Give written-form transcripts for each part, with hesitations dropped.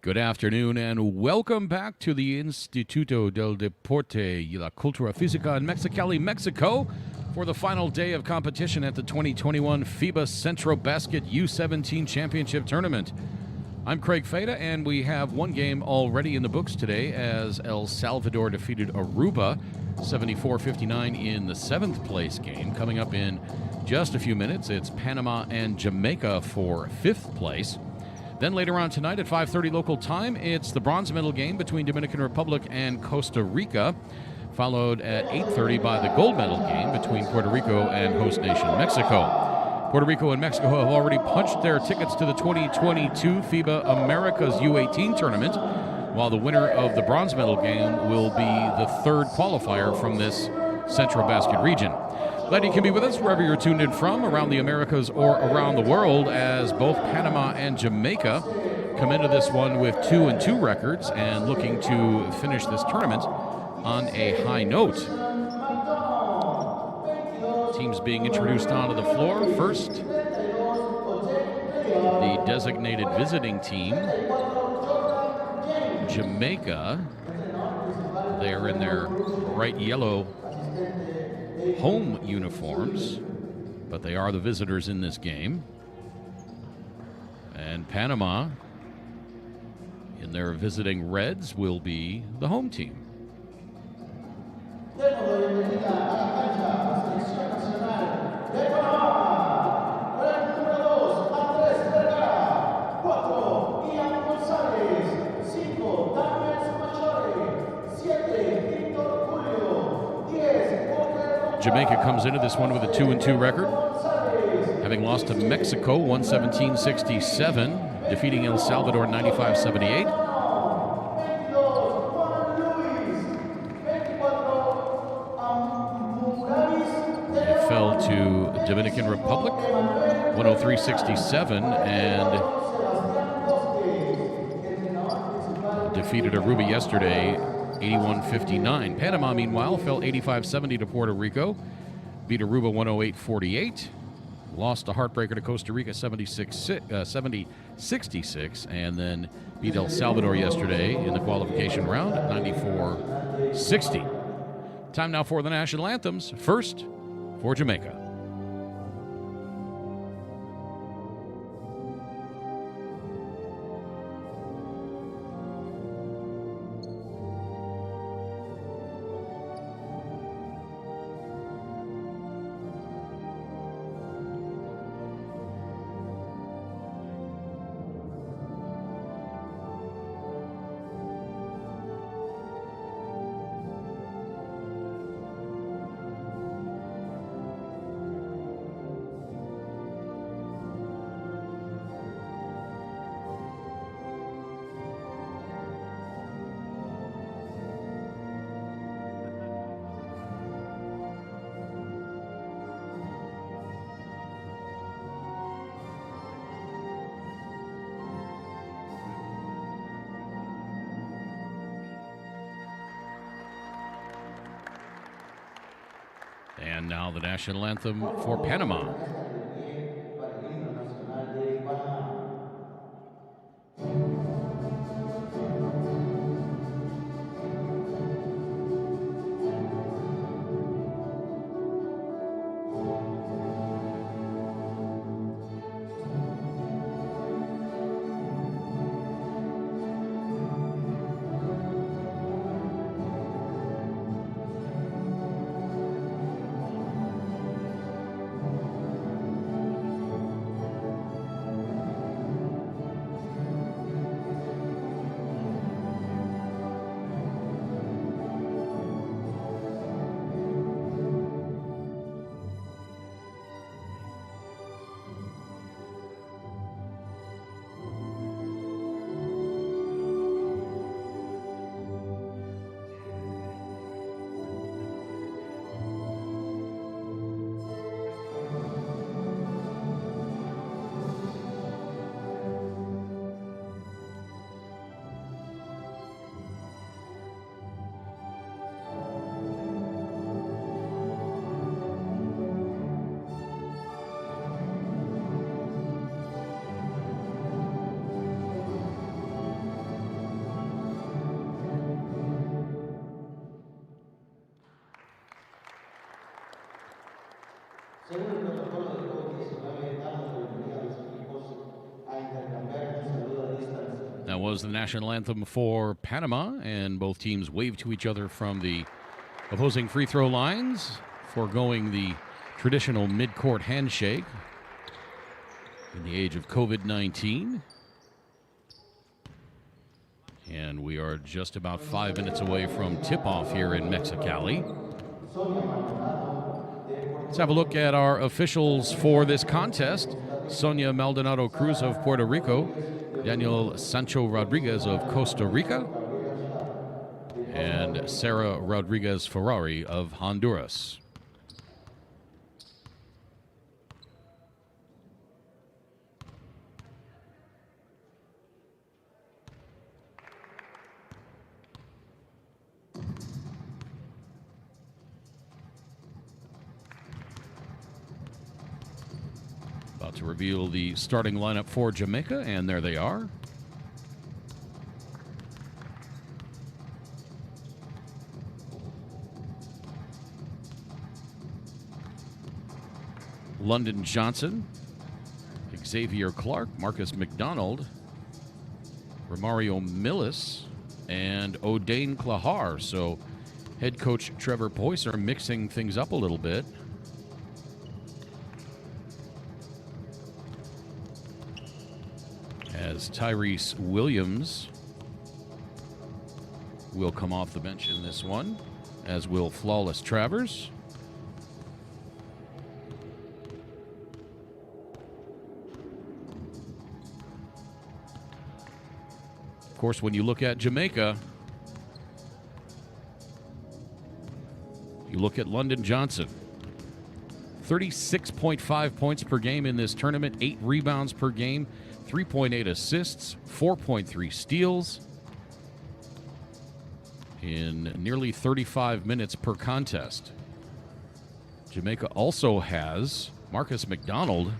Good afternoon and welcome back to the Instituto del Deporte y la Cultura Física in Mexicali, Mexico, for the final day of competition at the 2021 FIBA Centrobasket U17 Championship Tournament. I'm Craig Feda, and we have one game already in the books today as El Salvador defeated Aruba 74-59 in the 7th place game. Coming up in just a few minutes, it's Panama and Jamaica for 5th place. Then later on tonight at 5:30 local time, it's the bronze medal game between Dominican Republic and Costa Rica, followed at 8:30 by the gold medal game between Puerto Rico and host nation Mexico. Puerto Rico and Mexico have already punched their tickets to the 2022 FIBA Americas U18 tournament, while the winner of the bronze medal game will be the third qualifier from this Centrobasket region. Glad you can be with us wherever you're tuned in from, around the Americas or around the world, as both Panama and Jamaica come into this one with 2-2 records and looking to finish this tournament on a high note. Teams being introduced onto the floor. First, the designated visiting team, Jamaica. They are in their bright yellow home uniforms, but they are the visitors in this game. And Panama, in their visiting reds, will be the home team. Jamaica comes into this one with a 2-2 record, having lost to Mexico 117-67, defeating El Salvador 95-78. They fell to Dominican Republic 103-67 and defeated Aruba yesterday 81-59. Panama, meanwhile, fell 85-70 to Puerto Rico, beat Aruba 108-48, lost a heartbreaker to Costa Rica 70-66, and then beat El Salvador yesterday in the qualification round 94-60. Time now for the national anthems. First, for Jamaica. And now the national anthem for Panama. Según el protocolo de COVID-19, damos la bienvenida a los equipos a intercambiar un saludo a distancia. That was the national anthem for Panama, and both teams waved to each other from the opposing free throw lines, foregoing the traditional mid-court handshake in the age of COVID-19. And we are just about 5 minutes away from tip-off here in Mexicali. Let's have a look at our officials for this contest. Sonia Maldonado Cruz of Puerto Rico, Daniel Sancho Rodriguez of Costa Rica, and Sarah Rodriguez Ferrari of Honduras. About to reveal the starting lineup for Jamaica, and there they are. London Johnson, Xavier Clark, Marcus McDonald, Romario Millis, and O'Dane Klahar. So head coach Trevor Poyser mixing things up a little bit. As Tyrese Williams will come off the bench in this one, as will Flawless Travers. Of course, when you look at Jamaica, you look at London Johnson. 36.5 points per game in this tournament, 8 rebounds per game, 3.8 assists, 4.3 steals in nearly 35 minutes per contest. Jamaica also has Marcus McDonald,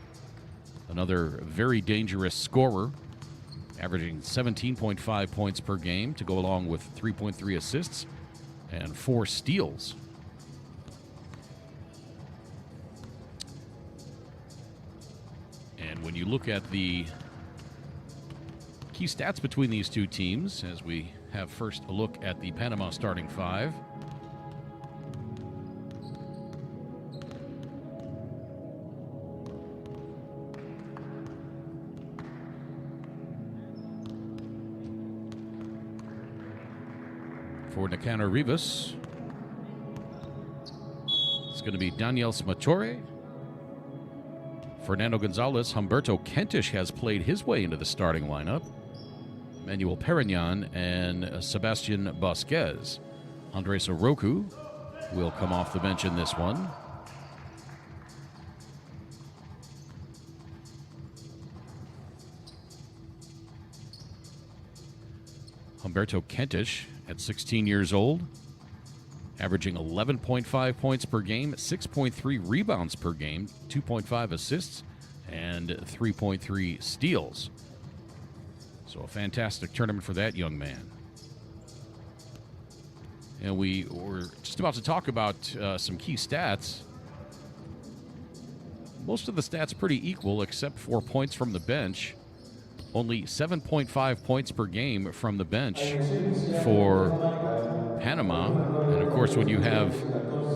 another very dangerous scorer, averaging 17.5 points per game to go along with 3.3 assists and 4 steals. And when you look at the key stats between these two teams, as we have first a look at the Panama starting five. For Nicano Rivas, it's going to be Daniel Smatore. Fernando Gonzalez. Humberto Kentish has played his way into the starting lineup. Manuel Perignon and Sebastian Vasquez. Andres Oroku will come off the bench in this one. Humberto Kentish, at 16 years old, averaging 11.5 points per game, 6.3 rebounds per game, 2.5 assists, and 3.3 steals. So a fantastic tournament for that young man. And we were just about to talk about some key stats. Most of the stats pretty equal, except for points from the bench. Only 7.5 points per game from the bench for Panama. And of course, when you have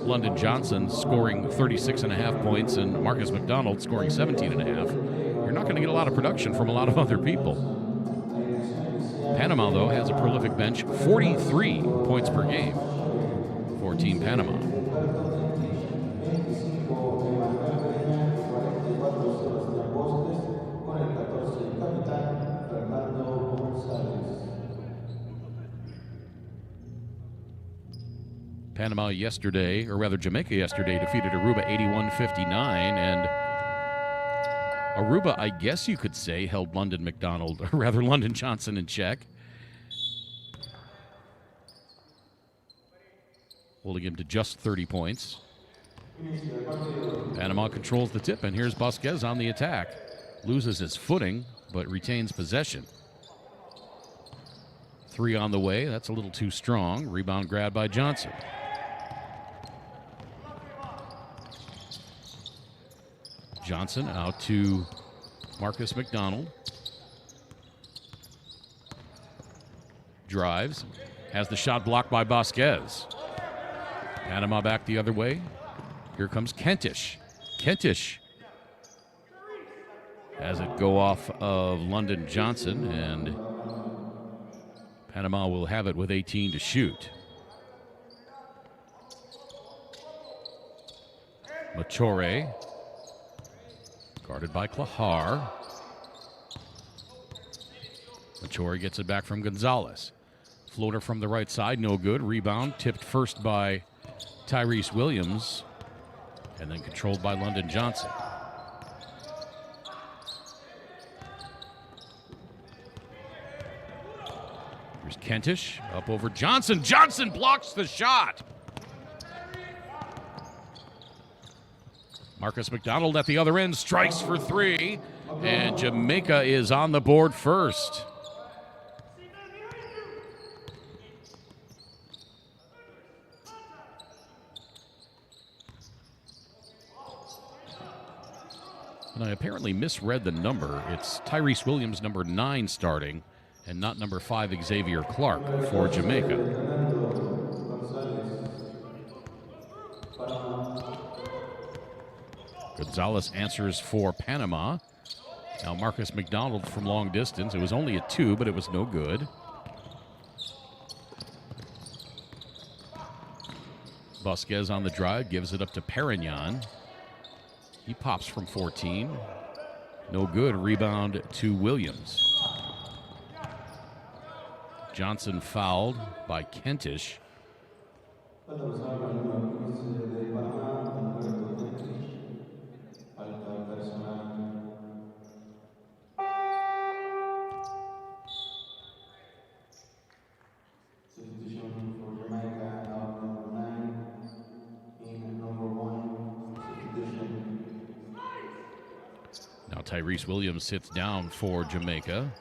London Johnson scoring 36.5 points and Marcus McDonald scoring 17.5, you're not going to get a lot of production from a lot of other people. Panama, though, has a prolific bench, 43 points per game for Team Panama. Panama yesterday, or rather Jamaica yesterday, defeated Aruba 81-59, and Aruba, I guess you could say, held London McDonald, or rather London Johnson in check, holding him to just 30 points. Panama controls the tip, and here's Vasquez on the attack. Loses his footing, but retains possession. 3 on the way. That's a little too strong. Rebound grab by Johnson. Johnson out to Marcus McDonald. Drives. Has the shot blocked by Vasquez. Panama back the other way. Here comes Kentish. Kentish has it go off of London Johnson, and Panama will have it with 18 to shoot. Machore, guarded by Klahar. Machore gets it back from Gonzalez. Floater from the right side, no good. Rebound tipped first by Tyrese Williams, and then controlled by London Johnson. Here's Kentish up over Johnson. Johnson blocks the shot. Marcus McDonald at the other end strikes for three, and Jamaica is on the board first. And I apparently misread the number. It's Tyrese Williams, number 9, starting, and not number 5, Xavier Clark, for Jamaica. Gonzalez answers for Panama. Now Marcus McDonald from long distance. It was only a 2, but it was no good. Vasquez on the drive, gives it up to Perignon. He pops from 14. No good. Rebound to Williams. Johnson fouled by Kentish. Now Tyrese Williams sits down for Jamaica.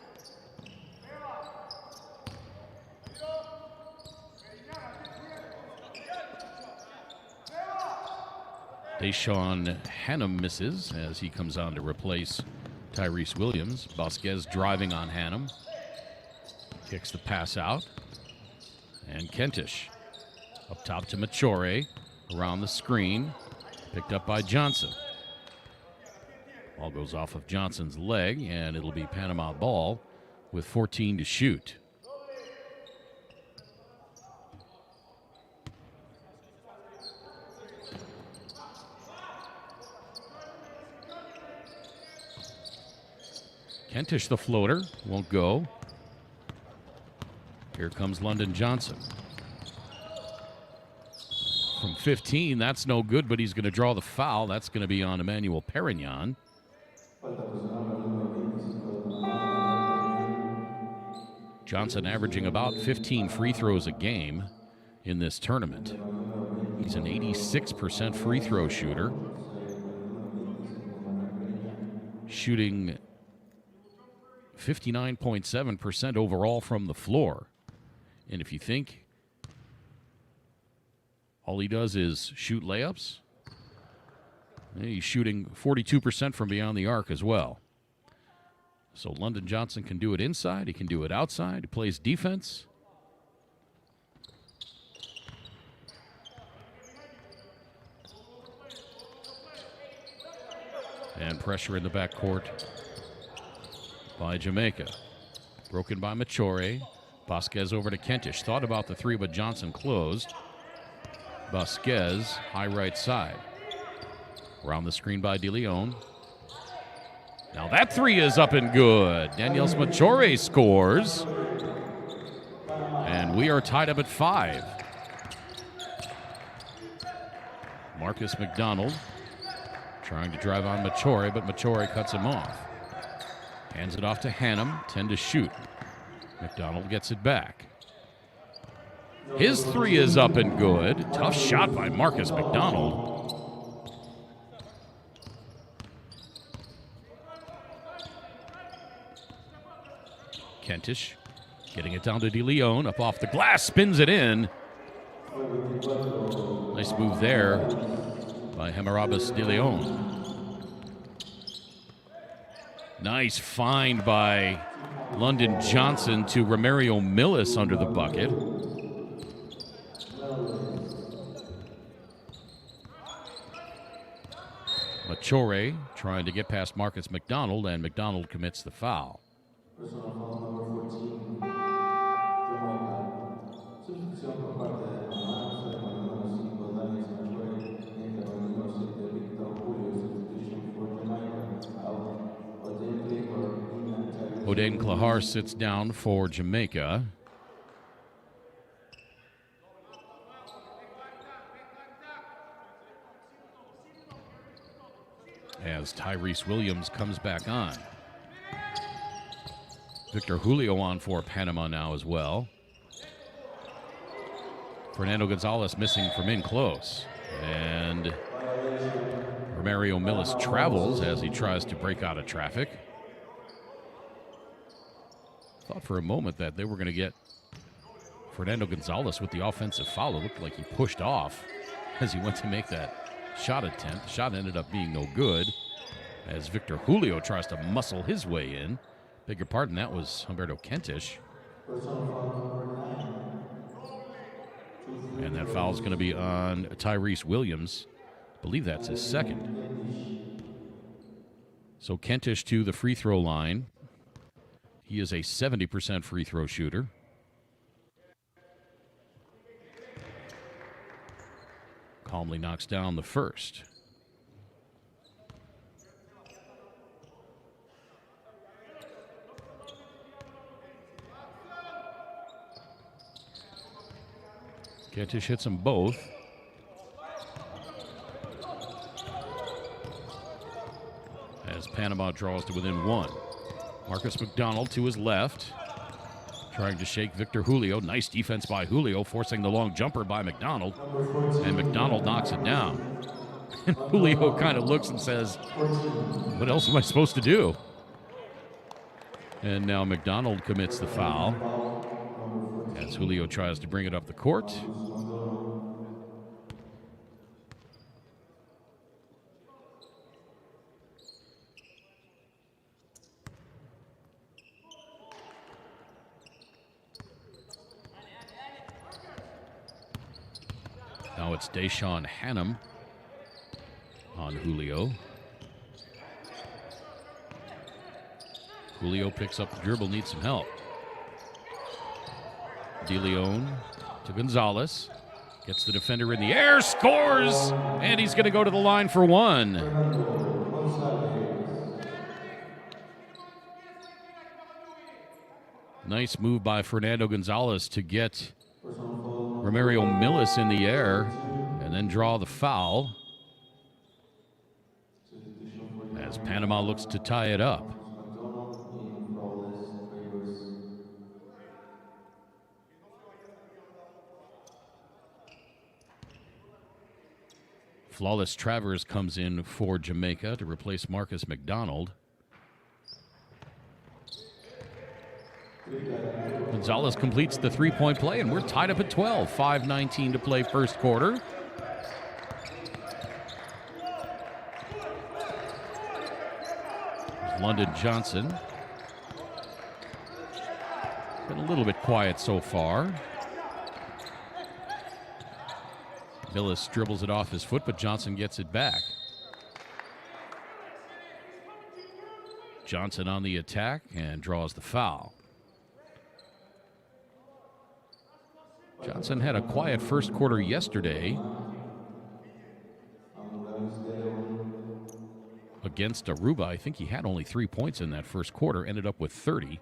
Deshaun Hannum misses as he comes on to replace Tyrese Williams. Vasquez driving on Hannum. Kicks the pass out. And Kentish up top to Machore. Around the screen. Picked up by Johnson. Ball goes off of Johnson's leg, and it'll be Panama ball with 14 to shoot. Kentish the floater, won't go. Here comes London Johnson. From 15, that's no good, but he's going to draw the foul. That's going to be on Emmanuel Perignon. Johnson averaging about 15 free throws a game in this tournament. He's an 86% free throw shooter. Shooting 59.7% overall from the floor. And if you think all he does is shoot layups, he's shooting 42% from beyond the arc as well. So London Johnson can do it inside. He can do it outside. He plays defense. And pressure in the backcourt by Jamaica. Broken by Machore. Vasquez over to Kentish. Thought about the three, but Johnson closed. Vasquez, high right side. Around the screen by DeLeon. Now that three is up and good. Daniels Machore scores. And we are tied up at 5. Marcus McDonald trying to drive on Machore, but Machore cuts him off. Hands it off to Hannum, 10 to shoot. McDonald gets it back. His three is up and good. Tough shot by Marcus McDonald. Kentish getting it down to DeLeon, up off the glass, spins it in. Nice move there by Hemarabas DeLeon. Nice find by London Johnson to Romario Millis under the bucket. Machore trying to get past Marcus McDonald, and McDonald commits the foul. Personal foul number 14, Jamaica. Sustitución por parte de Panama, se le pone número 5, Daniel Machore, entra con el número 7, Victor Julio, substitution for Jamaica, out. Oden Klahar sits down for Jamaica. As Tyrese Williams comes back on. Victor Julio on for Panama now as well. Fernando Gonzalez missing from in close. And Romario Millis travels as he tries to break out of traffic. Thought for a moment that they were going to get Fernando Gonzalez with the offensive foul. It looked like he pushed off as he went to make that shot attempt. The shot ended up being no good as Victor Julio tries to muscle his way in. Beg your pardon, that was Humberto Kentish. And that foul is going to be on Tyrese Williams. I believe that's his second. So Kentish to the free throw line. He is a 70% free throw shooter. Calmly knocks down the first. Kentish hits them both. As Panama draws to within one. Marcus McDonald to his left. Trying to shake Victor Julio. Nice defense by Julio, forcing the long jumper by McDonald. And McDonald knocks it down. And Julio kind of looks and says, what else am I supposed to do? And now McDonald commits the foul as Julio tries to bring it up the court. Now it's Deshaun Hannum on Julio. Julio picks up the dribble, needs some help. De Leon to Gonzalez. Gets the defender in the air, scores! And he's going to go to the line for one. Nice move by Fernando Gonzalez to get Romario Millis in the air and then draw the foul as Panama looks to tie it up. Flawless Travers comes in for Jamaica to replace Marcus McDonald. Gonzalez completes the three-point play, and we're tied up at 12. 5:19 to play first quarter. There's London Johnson. Been a little bit quiet so far. Millis dribbles it off his foot, but Johnson gets it back. Johnson on the attack and draws the foul. Johnson had a quiet first quarter yesterday against Aruba. I think he had only 3 points in that first quarter, ended up with 30.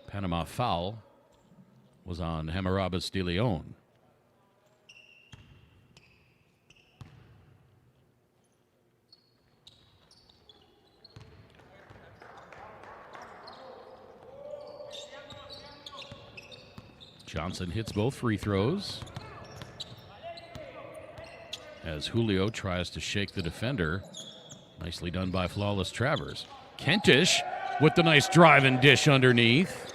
Panama foul was on Hamarabas de Leon. Johnson hits both free throws as Julio tries to shake the defender. Nicely done by Flawless Travers. Kentish with the nice drive and dish underneath.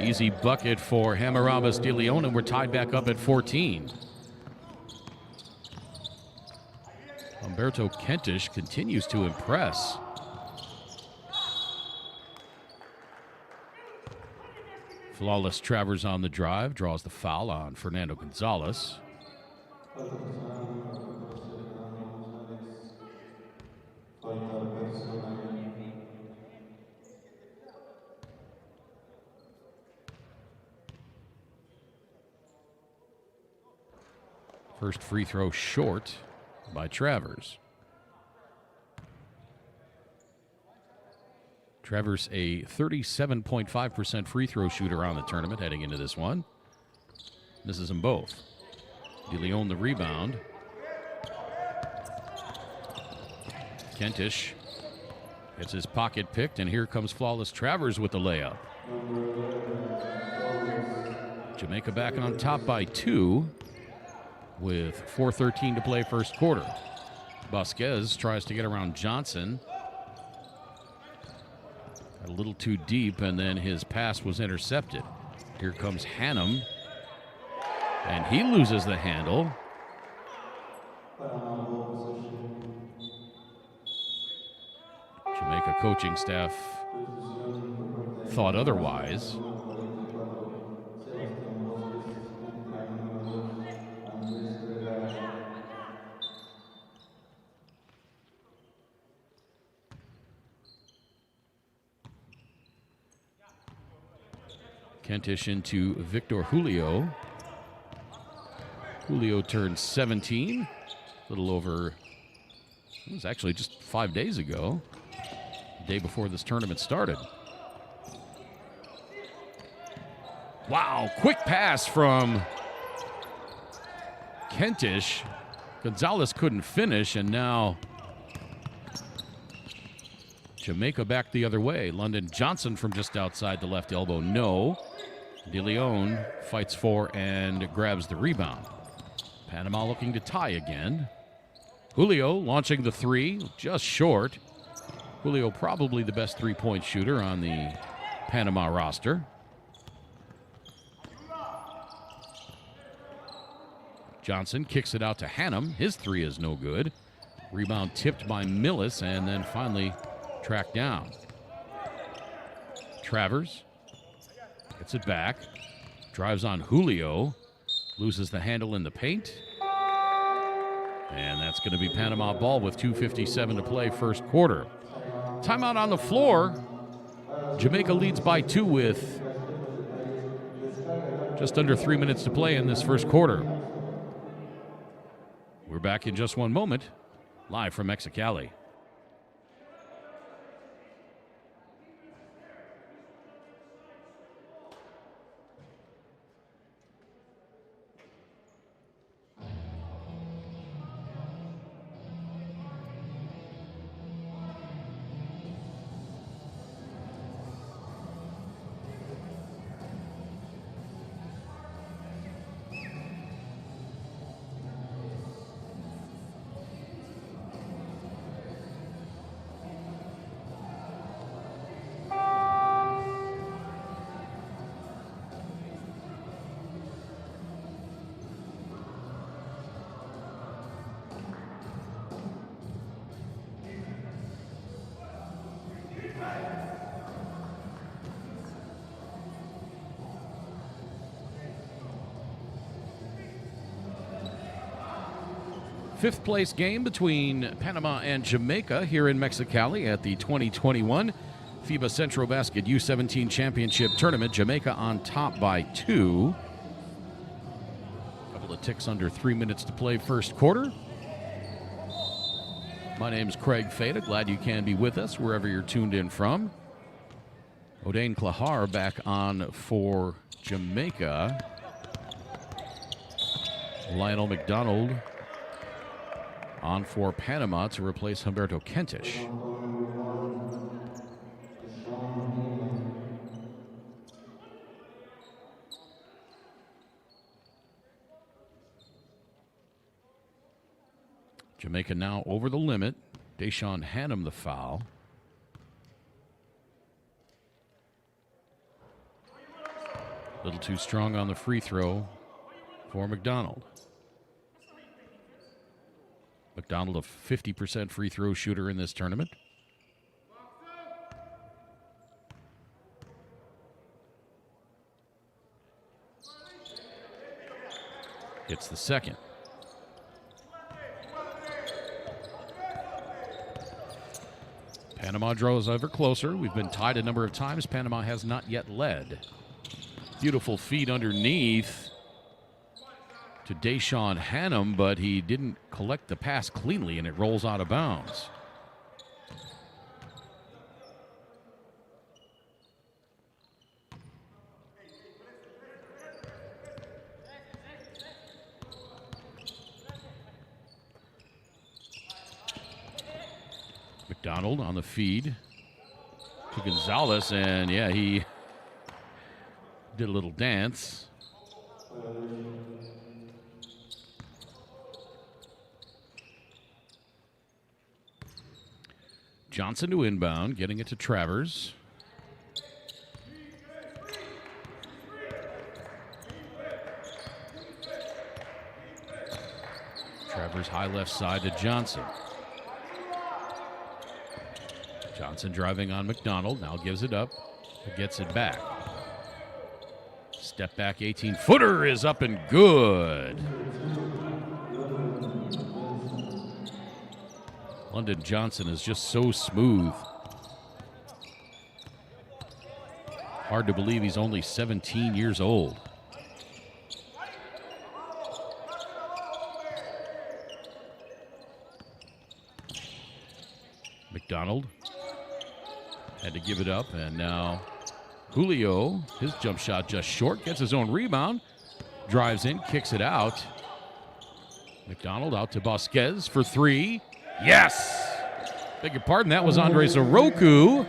Easy bucket for Hamarabas de Leon, and we're tied back up at 14. Humberto Kentish continues to impress. Flawless Travers on the drive, draws the foul on Fernando Gonzalez. Falta personal número 14, Fernando González. Falta personal. First free throw short by Travers. Travers, a 37.5% free throw shooter on the tournament heading into this one. Misses them both. De Leon the rebound. Kentish gets his pocket picked, and here comes Flawless Travers with the layup. Jamaica back on top by 2 with 4:13 to play first quarter. Vasquez tries to get around Johnson. Got a little too deep, and then his pass was intercepted. Here comes Hannum, and he loses the handle. Jamaica coaching staff thought otherwise. Kentish into Victor Julio. Julio turned 17, a little over, it was actually just 5 days ago, the day before this tournament started. Wow, quick pass from Kentish. Gonzalez couldn't finish, and now Jamaica back the other way. London Johnson from just outside the left elbow, no. De Leon fights for and grabs the rebound. Panama looking to tie again. Julio launching the three, just short. Julio probably the best three-point shooter on the Panama roster. Johnson kicks it out to Hannum. His three is no good. Rebound tipped by Millis, and then finally tracked down. Travers gets it back, drives on Julio, loses the handle in the paint, and that's going to be Panama ball with 2:57 to play first quarter. Timeout on the floor. Jamaica leads by 2 with just under 3 minutes to play in this first quarter. We're back in just one moment, live from Mexicali. Fifth place game between Panama and Jamaica here in Mexicali at the 2021 FIBA Centrobasket U17 Championship Tournament. Jamaica on top by 2. Couple of ticks under 3 minutes to play first quarter. My name's Craig Fada. Glad you can be with us wherever you're tuned in from. Odain Klahar back on for Jamaica. Lionel McDonald on for Panama to replace Humberto Kentish. Jamaica now over the limit. Deshaun Hannum the foul. A little too strong on the free throw for McDonald. McDonald, a 50% free throw shooter in this tournament. Hits the second. Panama draws ever closer. We've been tied a number of times. Panama has not yet led. Beautiful feed underneath to Deshaun Hannum, but he didn't collect the pass cleanly, and it rolls out of bounds. McDonald on the feed to Gonzalez, and yeah, he did a little dance. Johnson to inbound, getting it to Travers. Travers high left side to Johnson. Johnson driving on McDonald, now gives it up, gets it back. Step back 18-footer is up and good. London Johnson is just so smooth. Hard to believe he's only 17 years old. McDonald had to give it up, and now Julio, his jump shot just short, gets his own rebound, drives in, kicks it out. McDonald out to Vasquez for three. Yes! Beg your pardon, that was Andres Oroku.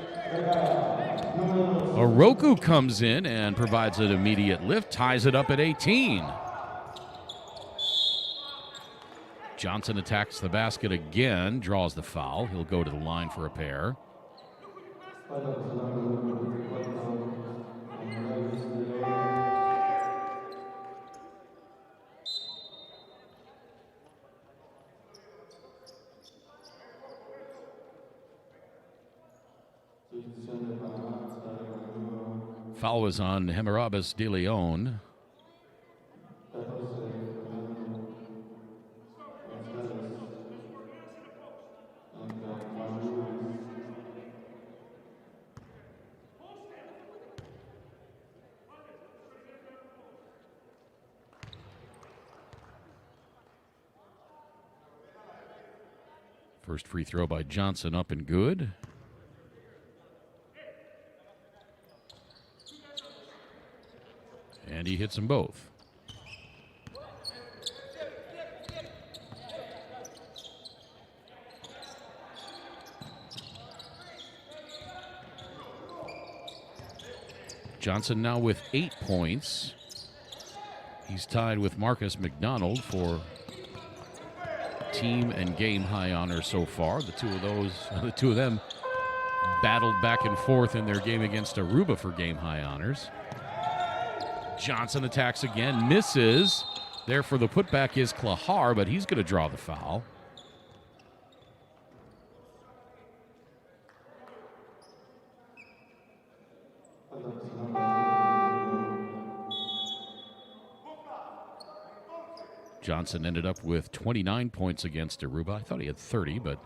Oroku comes in and provides an immediate lift, ties it up at 18. Johnson attacks the basket again, draws the foul. He'll go to the line for a pair. Foul was on Hemerabas de Leon. First free throw by Johnson up and good. And he hits them both. Johnson now with 8 points. He's tied with Marcus McDonald for team and game high honors so far. The two of them battled back and forth in their game against Aruba for game high honors. Johnson attacks again, misses. There for the putback is Klahar, but he's going to draw the foul. Johnson ended up with 29 points against Aruba. I thought he had 30, but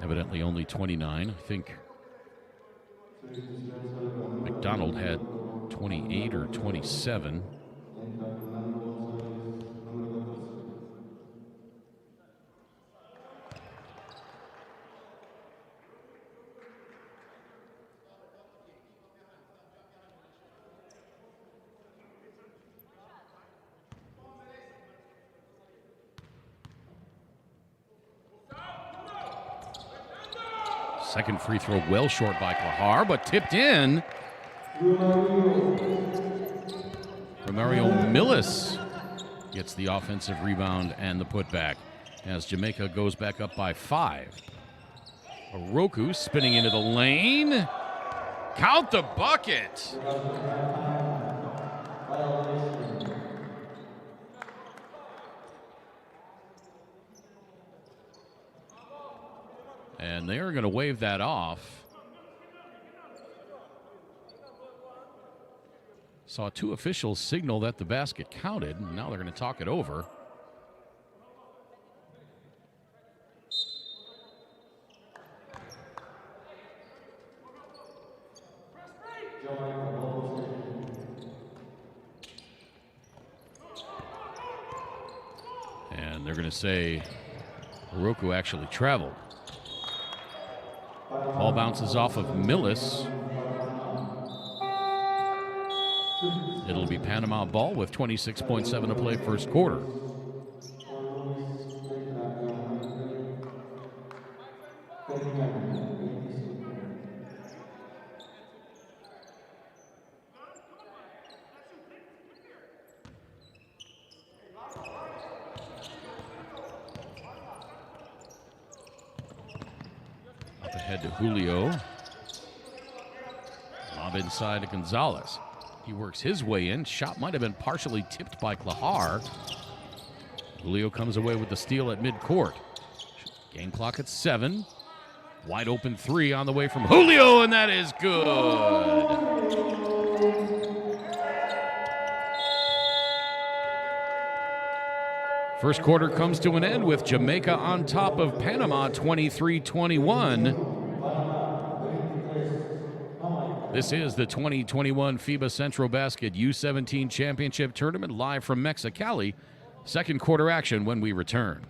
evidently only 29. I think McDonald had 28 or 27. Second free throw well short by Klahar, but tipped in. Romario Millis gets the offensive rebound and the putback as Jamaica goes back up by 5. Oroku spinning into the lane. Count the bucket. And they are going to wave that off. Saw two officials signal that the basket counted, and now they're going to talk it over. And they're going to say Oroku actually traveled. Ball bounces off of Millis. It'll be Panama ball with 26.7 to play first quarter. Up ahead to Julio. Lob inside to Gonzalez. He works his way in. Shot might have been partially tipped by Klahar. Julio comes away with the steal at midcourt. Game clock at 7. Wide open three on the way from Julio, and that is good. First quarter comes to an end with Jamaica on top of Panama 23-21. This is the 2021 FIBA Centrobasket U17 Championship Tournament live from Mexicali. Second quarter action when we return.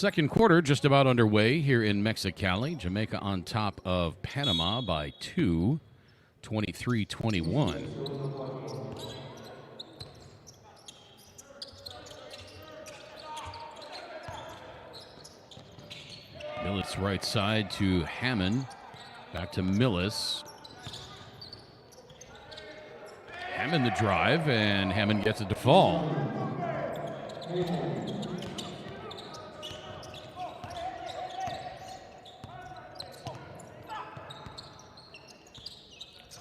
Second quarter just about underway here in Mexicali. Jamaica on top of Panama by 2, 23-21. Millis right side to Hammond. Back to Millis. Hammond the drive, and Hammond gets it to fall.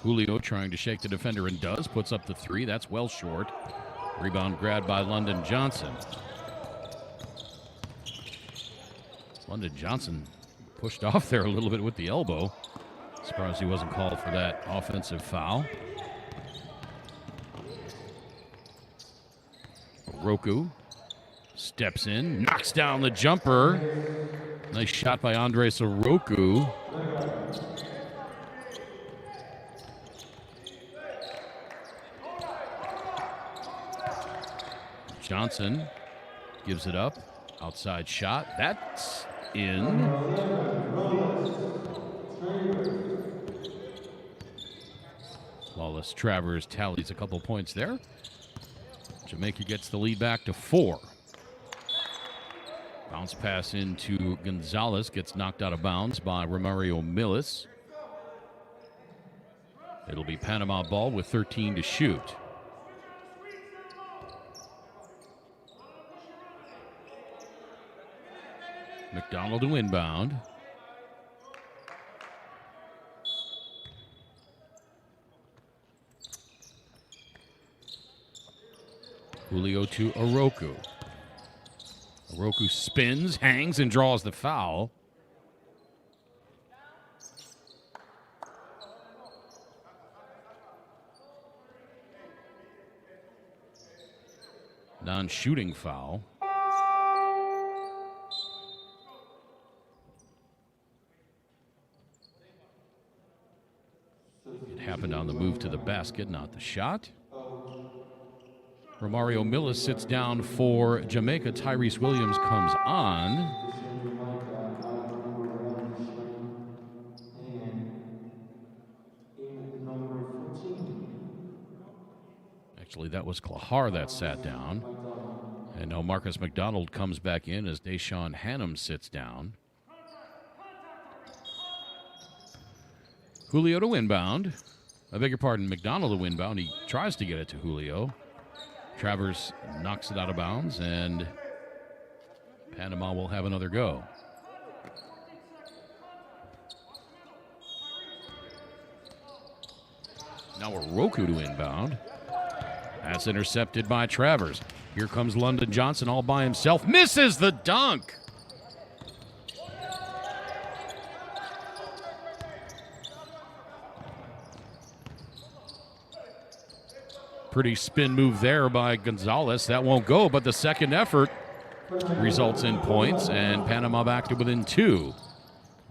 Julio trying to shake the defender and does. Puts up the three. That's well short. Rebound grabbed by London Johnson. London Johnson pushed off there a little bit with the elbow. Surprised he wasn't called for that offensive foul. Roku steps in, knocks down the jumper. Nice shot by Andres Oroku. Johnson gives it up. Outside shot. That's in. Lawless Travers tallies a couple points there. Jamaica gets the lead back to 4. Bounce pass into Gonzalez, gets knocked out of bounds by Romario Millis. It'll be Panama ball with 13 to shoot. McDonald to inbound. Julio to Oroku. Oroku spins, hangs, and draws the foul. Non-shooting foul. It happened on the move to the basket, not the shot. Romario Millis sits down for Jamaica. Tyrese Williams comes on. Actually, that was Klahar that sat down. And now Marcus McDonald comes back in as Deshaun Hannum sits down. Julio to inbound. I beg your pardon, McDonald to inbound. He tries to get it to Julio. Travers knocks it out of bounds, and Panama will have another go. Now Oroku to inbound. That's intercepted by Travers. Here comes London Johnson all by himself. Misses the dunk. Pretty spin move there by Gonzalez. That won't go, but the second effort results in points, and Panama back to within 2.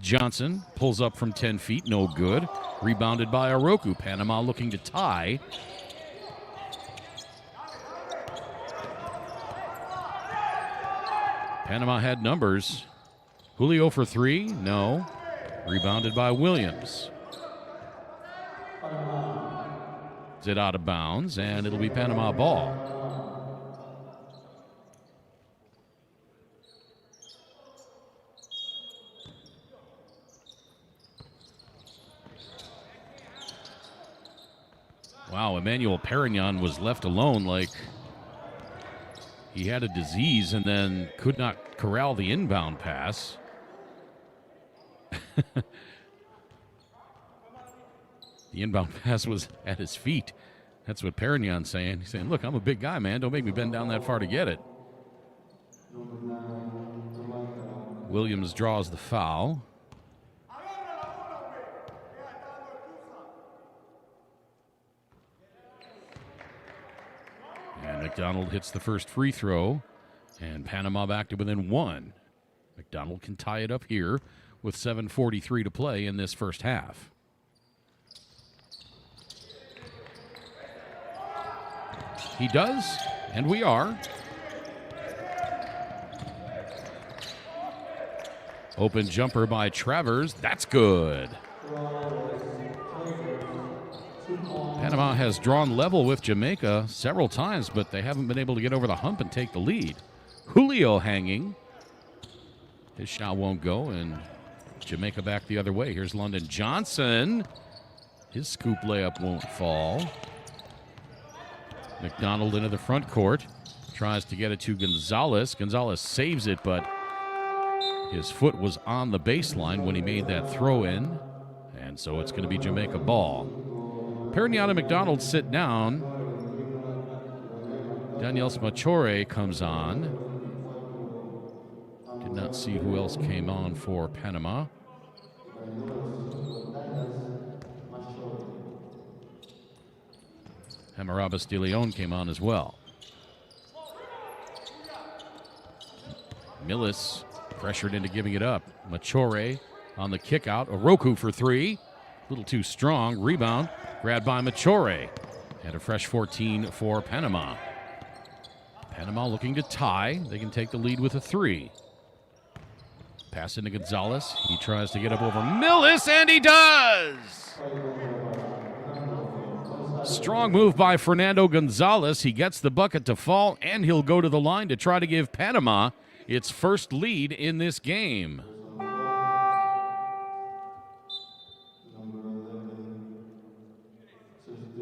Johnson pulls up from 10 feet, no good. Rebounded by Oroku. Panama looking to tie. Panama had numbers. Julio for 3, no. Rebounded by Williams. It out of bounds, and it'll be Panama ball. Wow, Emmanuel Perignon was left alone like he had a disease and then could not corral the inbound pass. The inbound pass was at his feet. That's what Perignon's saying. He's saying, look, I'm a big guy, man. Don't make me bend down that far to get it. Williams draws the foul. And McDonald hits the first free throw. And Panama back to within 1. McDonald can tie it up here with 7:43 to play in this first half. He does, and we are. Open jumper by Travers. That's good. Panama has drawn level with Jamaica several times, but they haven't been able to get over the hump and take the lead. Julio hanging. His shot won't go, and Jamaica back the other way. Here's London Johnson. His scoop layup won't fall. McDonald into the front court. Tries to get it to Gonzalez. Gonzalez saves it, but his foot was on the baseline when he made that throw in. And so it's going to be Jamaica ball. Perignon and McDonald sit down. Daniel Machore comes on. Did not see who else came on for Panama. Hamarabas de Leon came on as well. Millis pressured into giving it up. Machore on the kick out. Oroku for 3. A little too strong. Rebound. Grabbed by Machore. And a fresh 14 for Panama. Panama looking to tie. They can take the lead with a 3. Pass into Gonzalez. He tries to get up over Millis, and he does! Strong move by Fernando Gonzalez. He gets the bucket to fall, and he'll go to the line to try to give Panama its first lead in this game.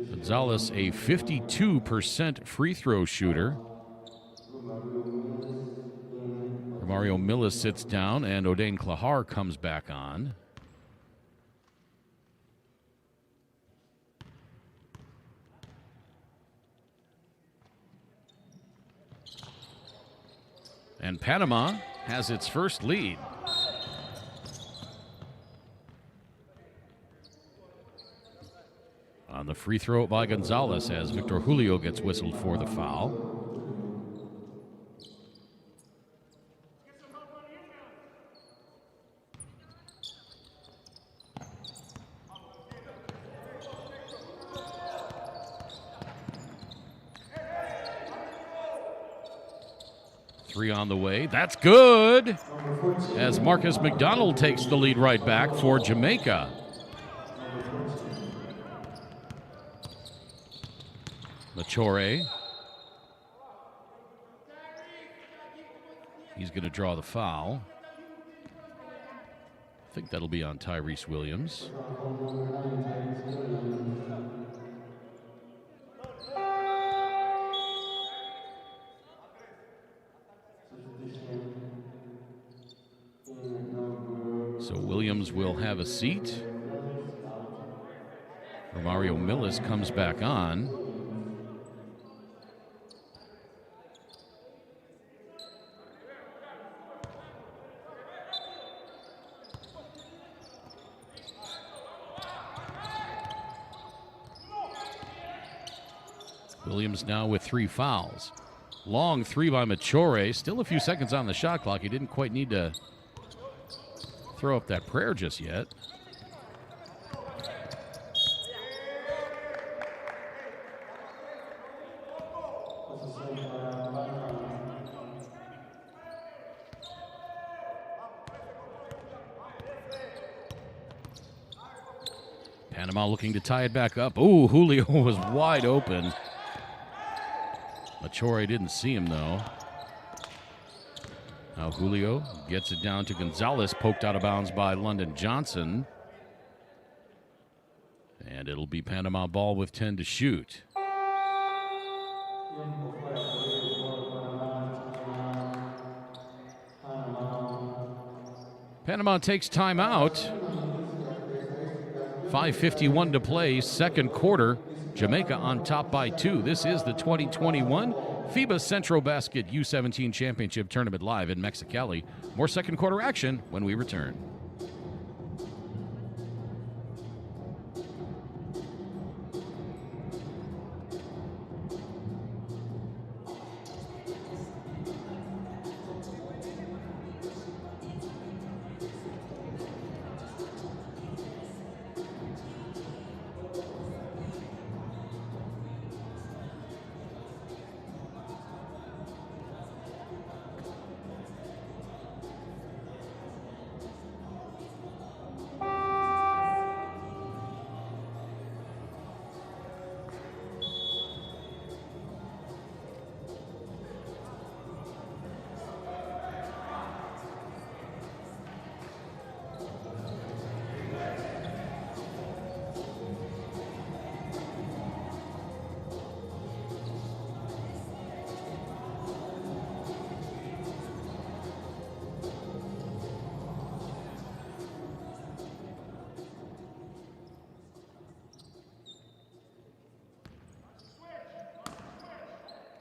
Gonzalez, a 52% free throw shooter. Mario Millis sits down, and Odain Klahar comes back on. And Panama has its first lead. On the free throw by Gonzalez as Victor Julio gets whistled for the foul. Three on the way. That's good. As Marcus McDonald takes the lead right back for Jamaica. Machore. He's going to draw the foul. I think that'll be on Tyrese Williams. So Williams will have a seat. Mario Millis comes back on. Williams now with 3 fouls. Long 3 by Machore. Still a few seconds on the shot clock. He didn't quite need to throw up that prayer just yet. Panama looking to tie it back up. Ooh, Julio was wide open. Machore didn't see him, though. Now Julio gets it down to Gonzalez, poked out of bounds by London Johnson. And it'll be Panama ball with 10 to shoot. Panama takes timeout. 5:51 to play, second quarter. Jamaica on top by 2. This is the 2021 FIBA Centrobasket U17 Championship Tournament live in Mexicali. More second quarter action when we return.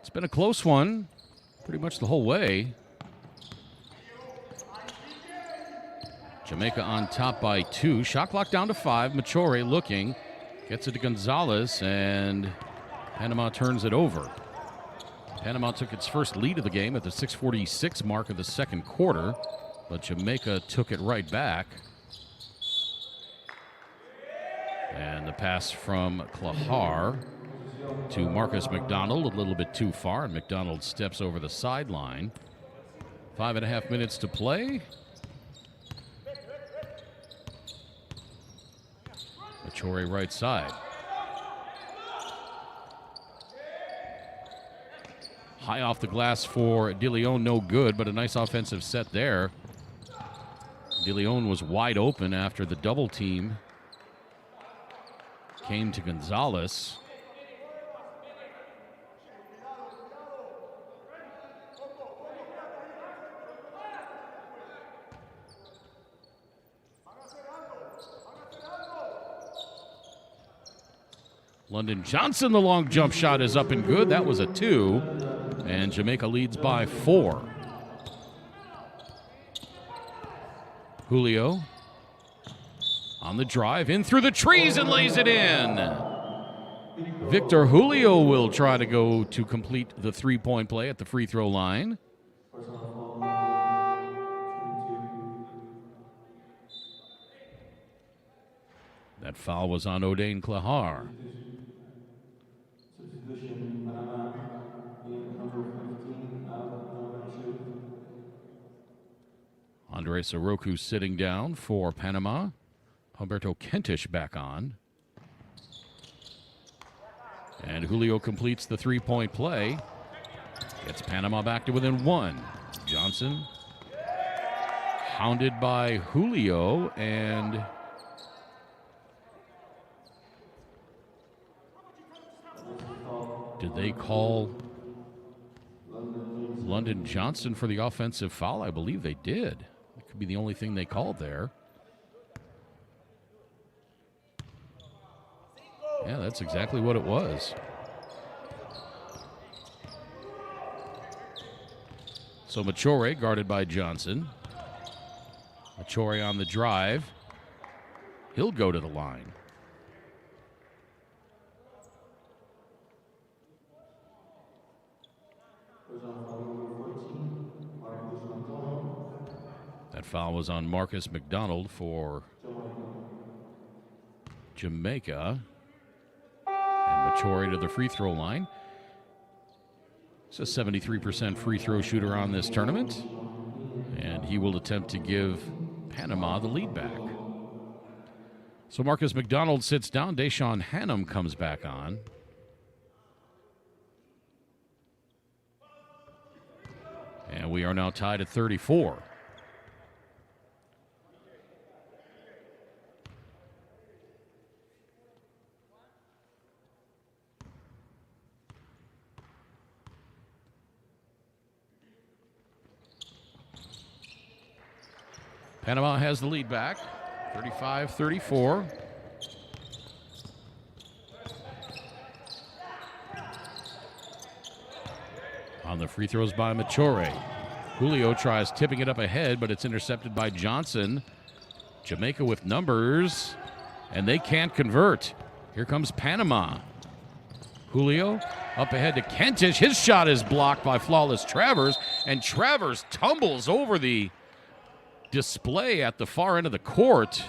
It's been a close one, pretty much the whole way. Jamaica on top by 2. Shot clock down to 5. Machore looking. Gets it to Gonzalez, and Panama turns it over. Panama took its first lead of the game at the 6:46 mark of the second quarter, but Jamaica took it right back. And the pass from Klahar. to Marcus McDonald, a little bit too far, and McDonald steps over the sideline. 5.5 minutes to play. Machore right side. High off the glass for DeLeon, no good, but a nice offensive set there. DeLeon was wide open after the double team came to Gonzalez. London Johnson, the long jump shot is up and good. That was a 2, and Jamaica leads by 4. Julio on the drive, in through the trees and lays it in. Victor Julio will try to go to complete the three-point play at the free throw line. That foul was on Odain Klahar. Substitution, Panama, number 15, out, number 2. Andre Soroku sitting down for Panama. Humberto Kentish back on. And Julio completes the three-point play. Gets Panama back to within 1. Johnson hounded by Julio, and did they call London Johnson for the offensive foul? I believe they did. It could be the only thing they called there. Yeah, that's exactly what it was. So Machore guarded by Johnson. Machore on the drive. He'll go to the line. That foul was on Marcus McDonald for Jamaica. And Machore to the free throw line. He's a 73% free throw shooter on this tournament. And he will attempt to give Panama the lead back. So Marcus McDonald sits down. Deshaun Hannum comes back on. And we are now tied at 34. Panama has the lead back, 35-34. On the free throws by Machore. Julio tries tipping it up ahead, but it's intercepted by Johnson. Jamaica with numbers, and they can't convert. Here comes Panama. Julio up ahead to Kentish. His shot is blocked by Flawless Travers, and Travers tumbles over the display at the far end of the court.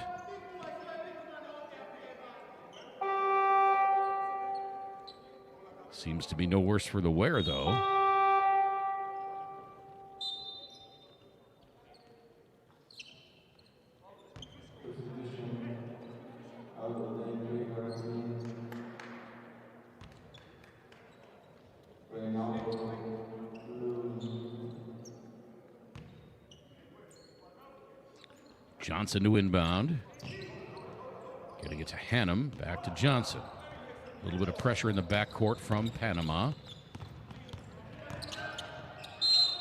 Seems to be no worse for the wear, though. Johnson to inbound. Getting it to Hannum. Back to Johnson. A little bit of pressure in the backcourt from Panama.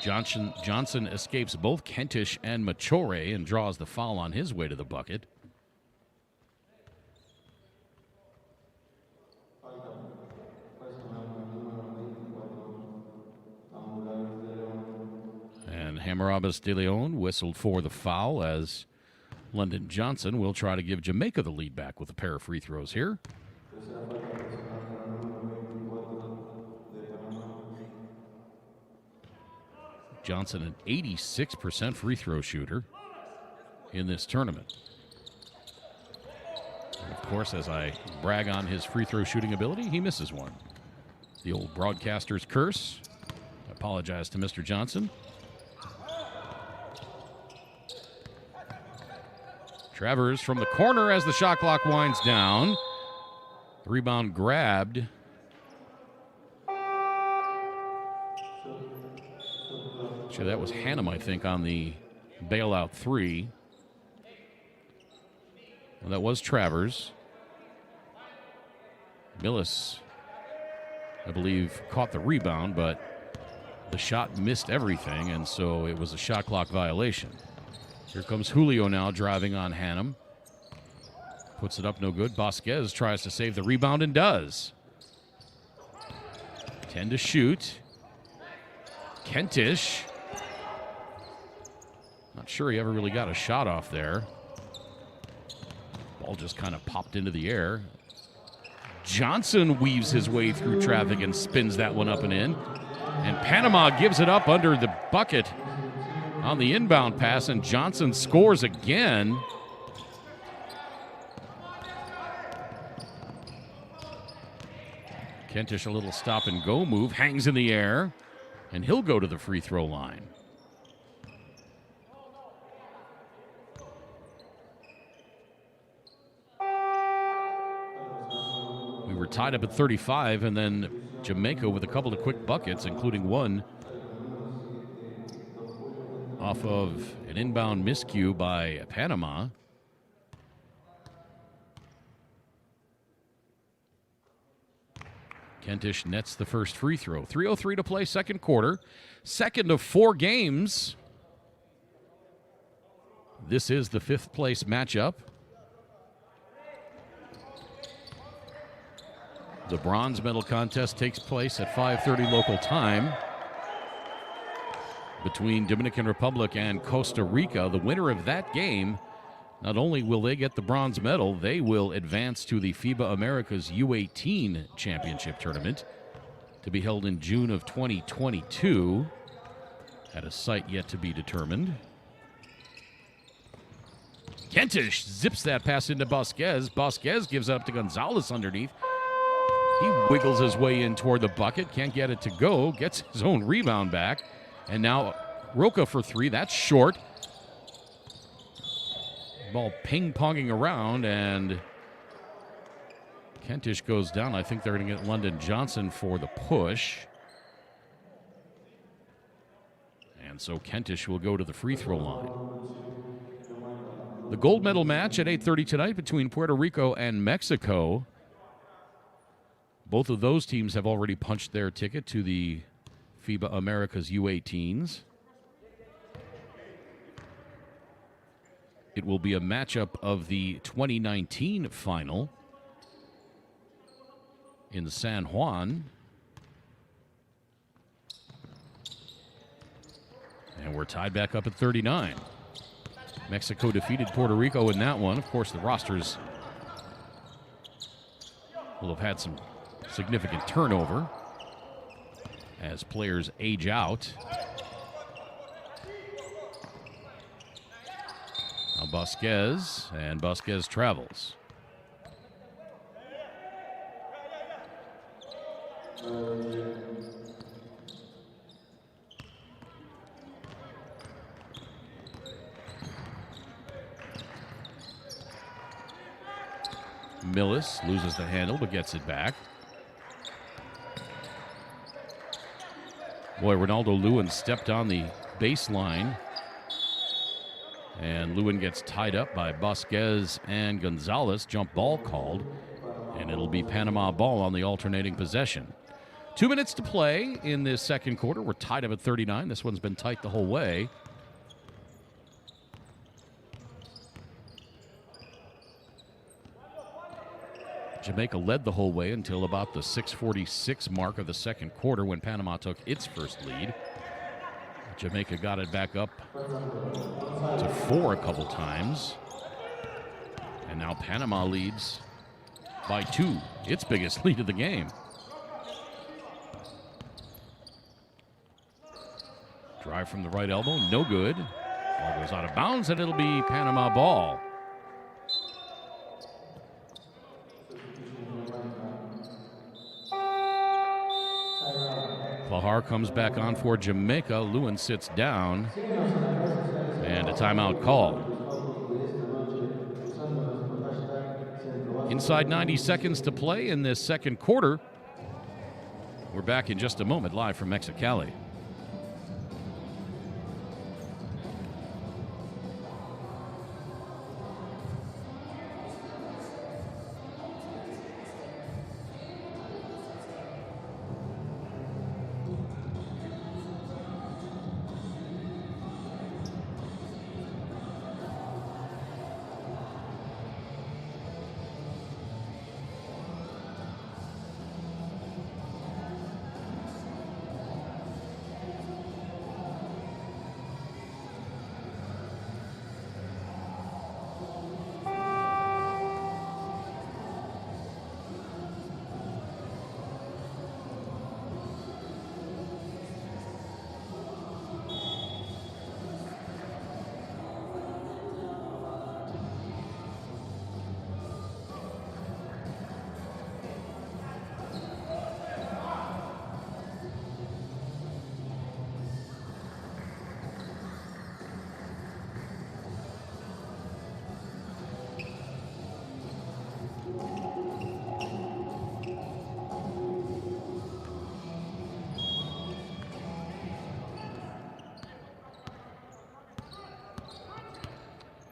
Johnson escapes both Kentish and Machore and draws the foul on his way to the bucket. And Hammurabis De Leon whistled for the foul as London Johnson will try to give Jamaica the lead back with a pair of free throws here. Johnson, an 86% free throw shooter in this tournament. And of course, as I brag on his free throw shooting ability, he misses one. The old broadcaster's curse. I apologize to Mr. Johnson. Travers from the corner as the shot clock winds down. The rebound grabbed. Actually, that was Hannum, I think, on the bailout three. Well, that was Travers. Millis, I believe, caught the rebound, but the shot missed everything, and so it was a shot clock violation. Here comes Julio now driving on Hannum. Puts it up, no good. Vasquez tries to save the rebound and does. 10 to shoot. Kentish. Not sure he ever really got a shot off there. Ball just kind of popped into the air. Johnson weaves his way through traffic and spins that one up and in. And Panama gives it up under the bucket on the inbound pass, and Johnson scores again. Kentish, a little stop and go move, hangs in the air, and he'll go to the free throw line. We were tied up at 35, and then Jamaica with a couple of quick buckets, including one off of an inbound miscue by Panama. Kentish nets the first free throw. 3:03 to play, second quarter. Second of 4 games. This is the 5th place matchup. The bronze medal contest takes place at 5:30 local time between Dominican Republic and Costa Rica. The winner of that game, not only will they get the bronze medal, they will advance to the FIBA Americas U18 Championship Tournament to be held in June of 2022 at a site yet to be determined. Kentish zips that pass into Vasquez. Vasquez gives it up to Gonzalez underneath. He wiggles his way in toward the bucket, can't get it to go, gets his own rebound back. And now Roca for 3, that's short. Ball ping-ponging around, and Kentish goes down. I think they're going to get London Johnson for the push. And so Kentish will go to the free throw line. The gold medal match at 8:30 tonight between Puerto Rico and Mexico. Both of those teams have already punched their ticket to the FIBA Americas U18s. It will be a matchup of the 2019 final in San Juan. And we're tied back up at 39. Mexico defeated Puerto Rico in that one. Of course, the rosters will have had some significant turnover as players age out. Now Vasquez, and Vasquez travels. Millis loses the handle but gets it back. Boy, Ronaldo Lewin stepped on the baseline, and Lewin gets tied up by Vasquez and Gonzalez. Jump ball called, and it'll be Panama ball on the alternating possession. 2 minutes to play in this second quarter. We're tied up at 39. This one's been tight the whole way. Jamaica led the whole way until about the 6:46 mark of the second quarter when Panama took its first lead. Jamaica got it back up to 4 a couple times. And now Panama leads by 2, its biggest lead of the game. Drive from the right elbow, no good. Ball goes out of bounds, and it'll be Panama ball. Klahar comes back on for Jamaica. Lewin sits down. And a timeout called. Inside 90 seconds to play in this second quarter. We're back in just a moment, live from Mexicali.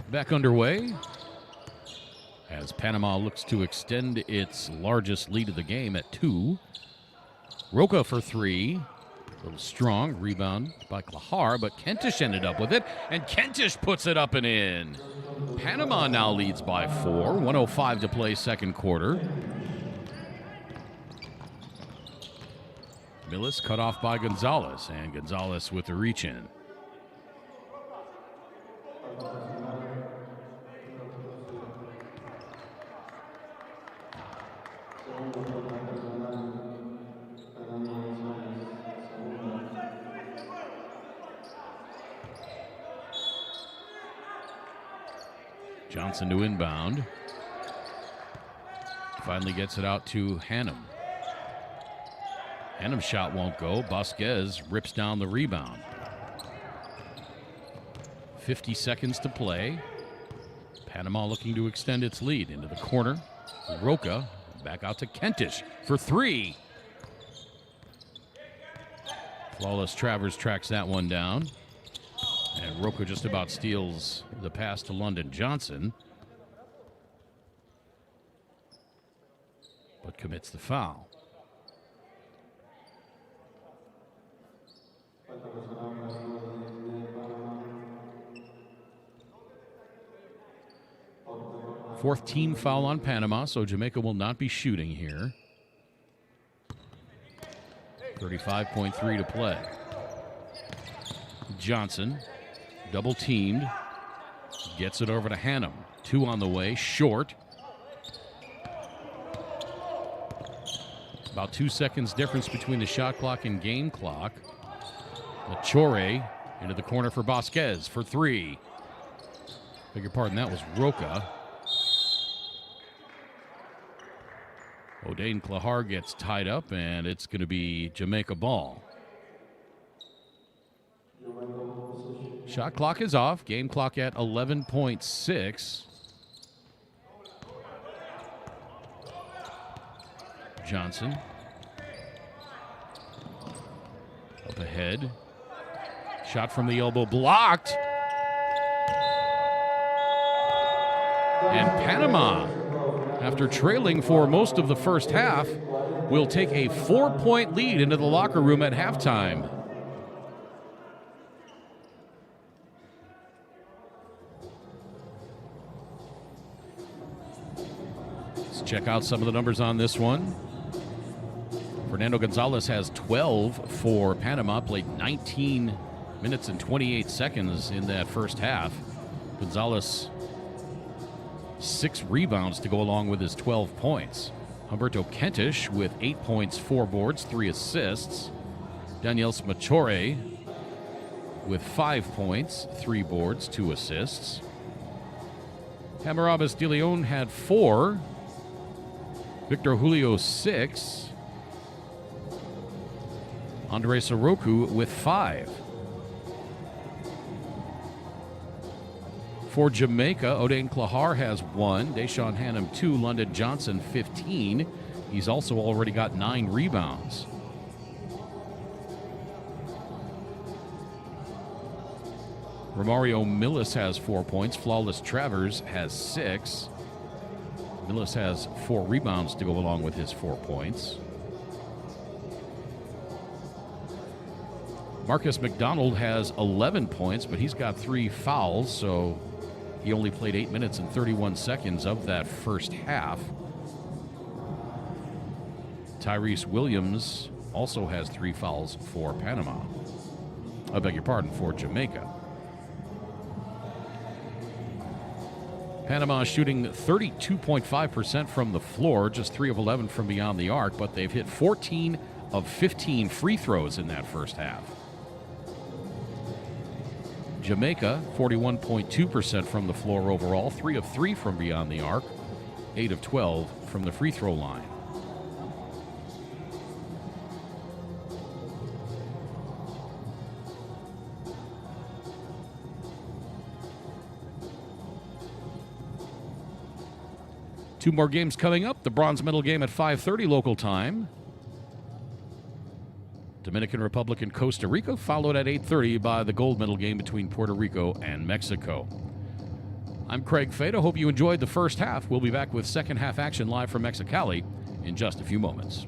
Back underway as Panama looks to extend its largest lead of the game at 2. Roca for 3. A little strong. Rebound by Klahar, but Kentish ended up with it, and Kentish puts it up and in. Panama now leads by 4. 1:05 to play second quarter. Millis cut off by Gonzalez, and Gonzalez with the reach-in. Johnson to inbound. Finally gets it out to Hannum. Hannum's shot won't go. Vasquez rips down the rebound. 50 seconds to play. Panama looking to extend its lead into the corner. Roca back out to Kentish for 3. Flawless Travers tracks that one down. And Roca just about steals the pass to London Johnson, but commits the foul. Fourth team foul on Panama, so Jamaica will not be shooting here. 35.3 to play. Johnson, double teamed, gets it over to Hannum. 2 on the way, short. About 2 seconds difference between the shot clock and game clock. Machore into the corner for Vasquez for 3. Beg your pardon, that was Roca. O'Dane Klahar gets tied up, and it's going to be Jamaica ball. Shot clock is off. Game clock at 11.6. Johnson. Up ahead. Shot from the elbow blocked. And Panama, after trailing for most of the first half, will take a 4-point lead into the locker room at halftime. Let's check out some of the numbers on this one. Fernando Gonzalez has 12 for Panama, played 19 minutes and 28 seconds in that first half. Gonzalez, 6 rebounds to go along with his 12 points. Humberto Kentish with 8 points, 4 boards, 3 assists. Daniel Machore with 5 points, 3 boards, 2 assists. Hammurabis de Leon had 4. Victor Julio 6. Andre Soroku with 5. For Jamaica, Odein Klahar has 1. Deshaun Hannum 2. London Johnson 15. He's also already got 9 rebounds. Romario Millis has 4 points. Flawless Travers has 6. Millis has 4 rebounds to go along with his 4 points. Marcus McDonald has 11 points, but he's got 3 fouls, so he only played 8 minutes and 31 seconds of that first half. Tyrese Williams also has 3 fouls for Panama. I beg your pardon, for Jamaica. Panama shooting 32.5% from the floor, just 3 of 11 from beyond the arc, but they've hit 14 of 15 free throws in that first half. Jamaica, 41.2% from the floor overall, 3 of 3 from beyond the arc, 8 of 12 from the free throw line. Two more games coming up. The bronze medal game at 5:30 local time. Dominican Republic and Costa Rica, followed at 8:30 by the gold medal game between Puerto Rico and Mexico. I'm Craig Fada. Hope you enjoyed the first half. We'll be back with second half action live from Mexicali in just a few moments.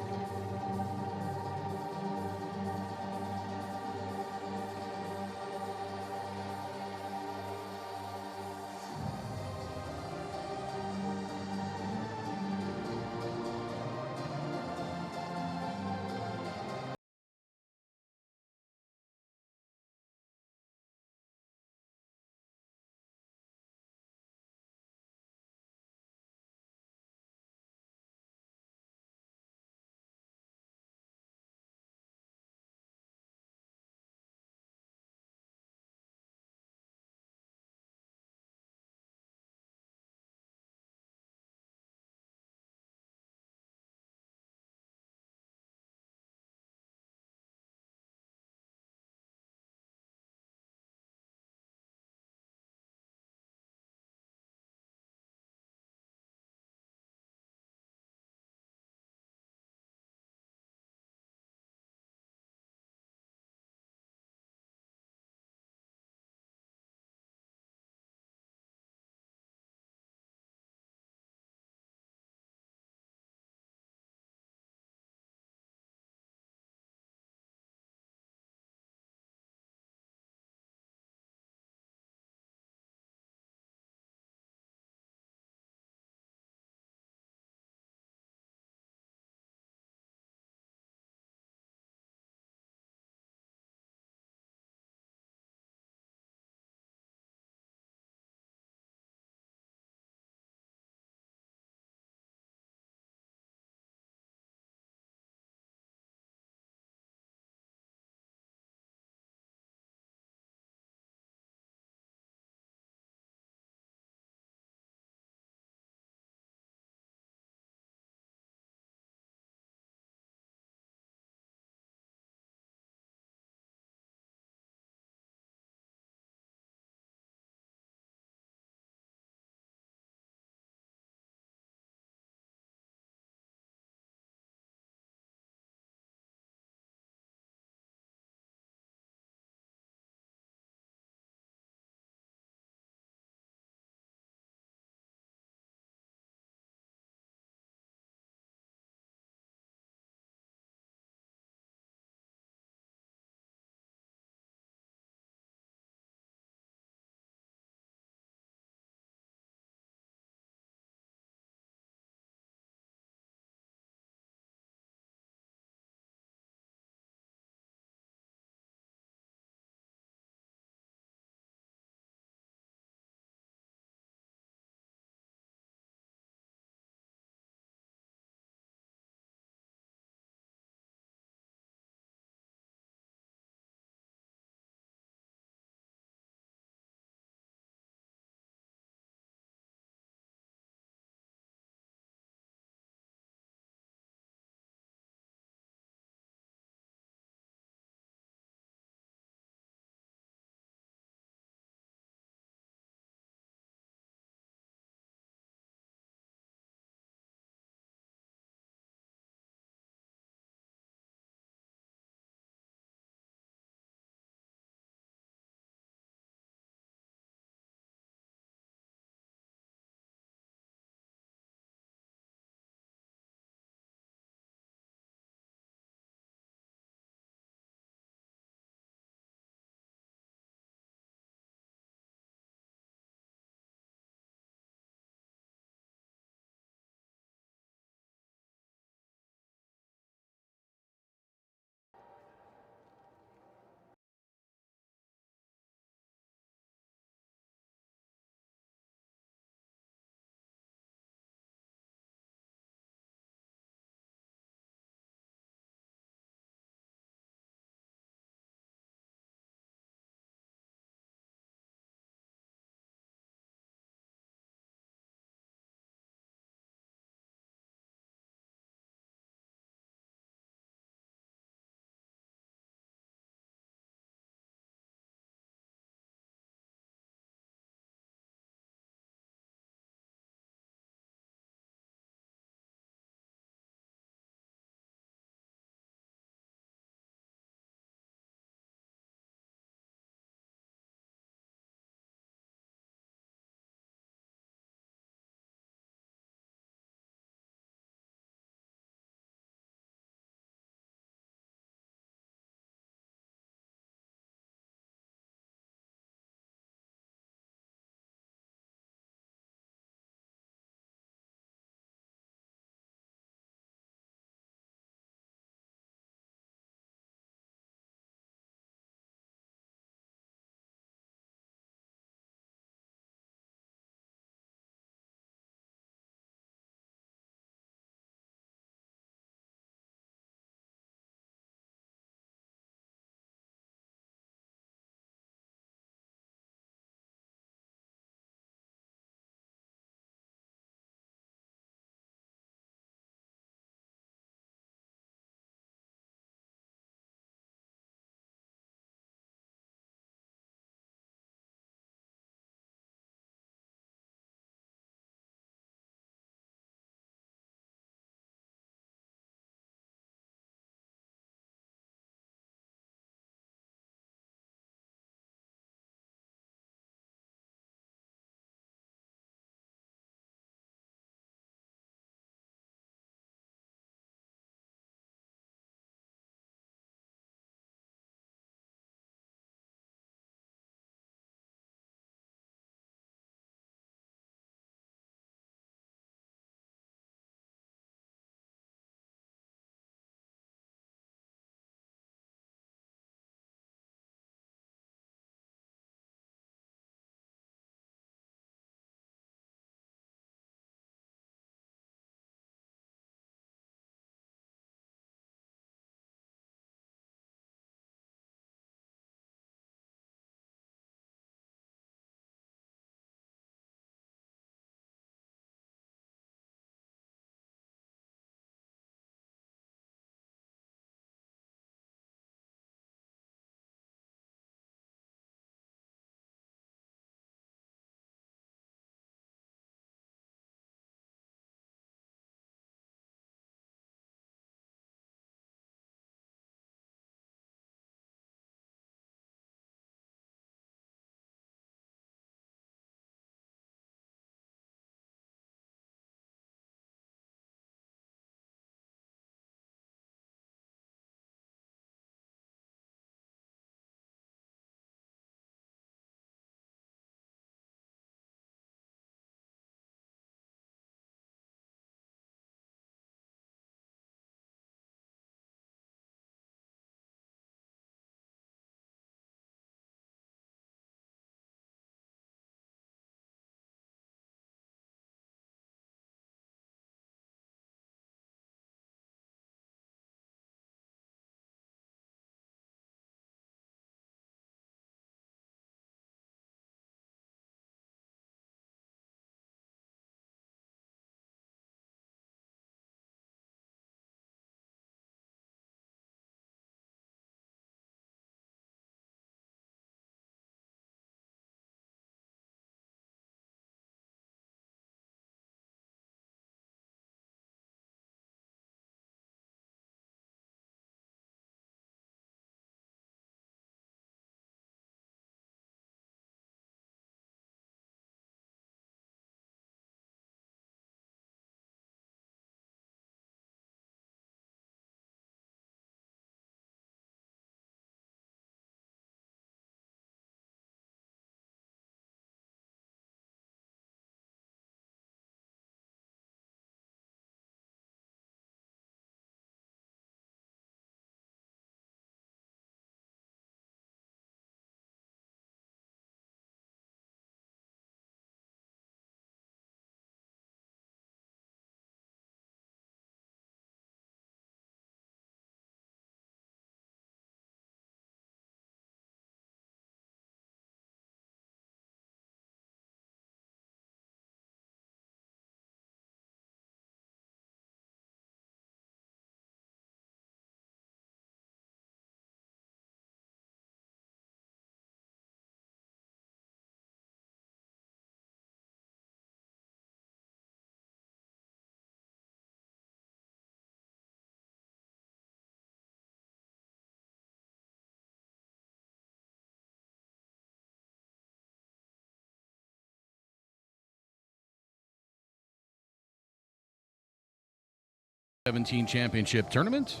U17 Championship Tournament.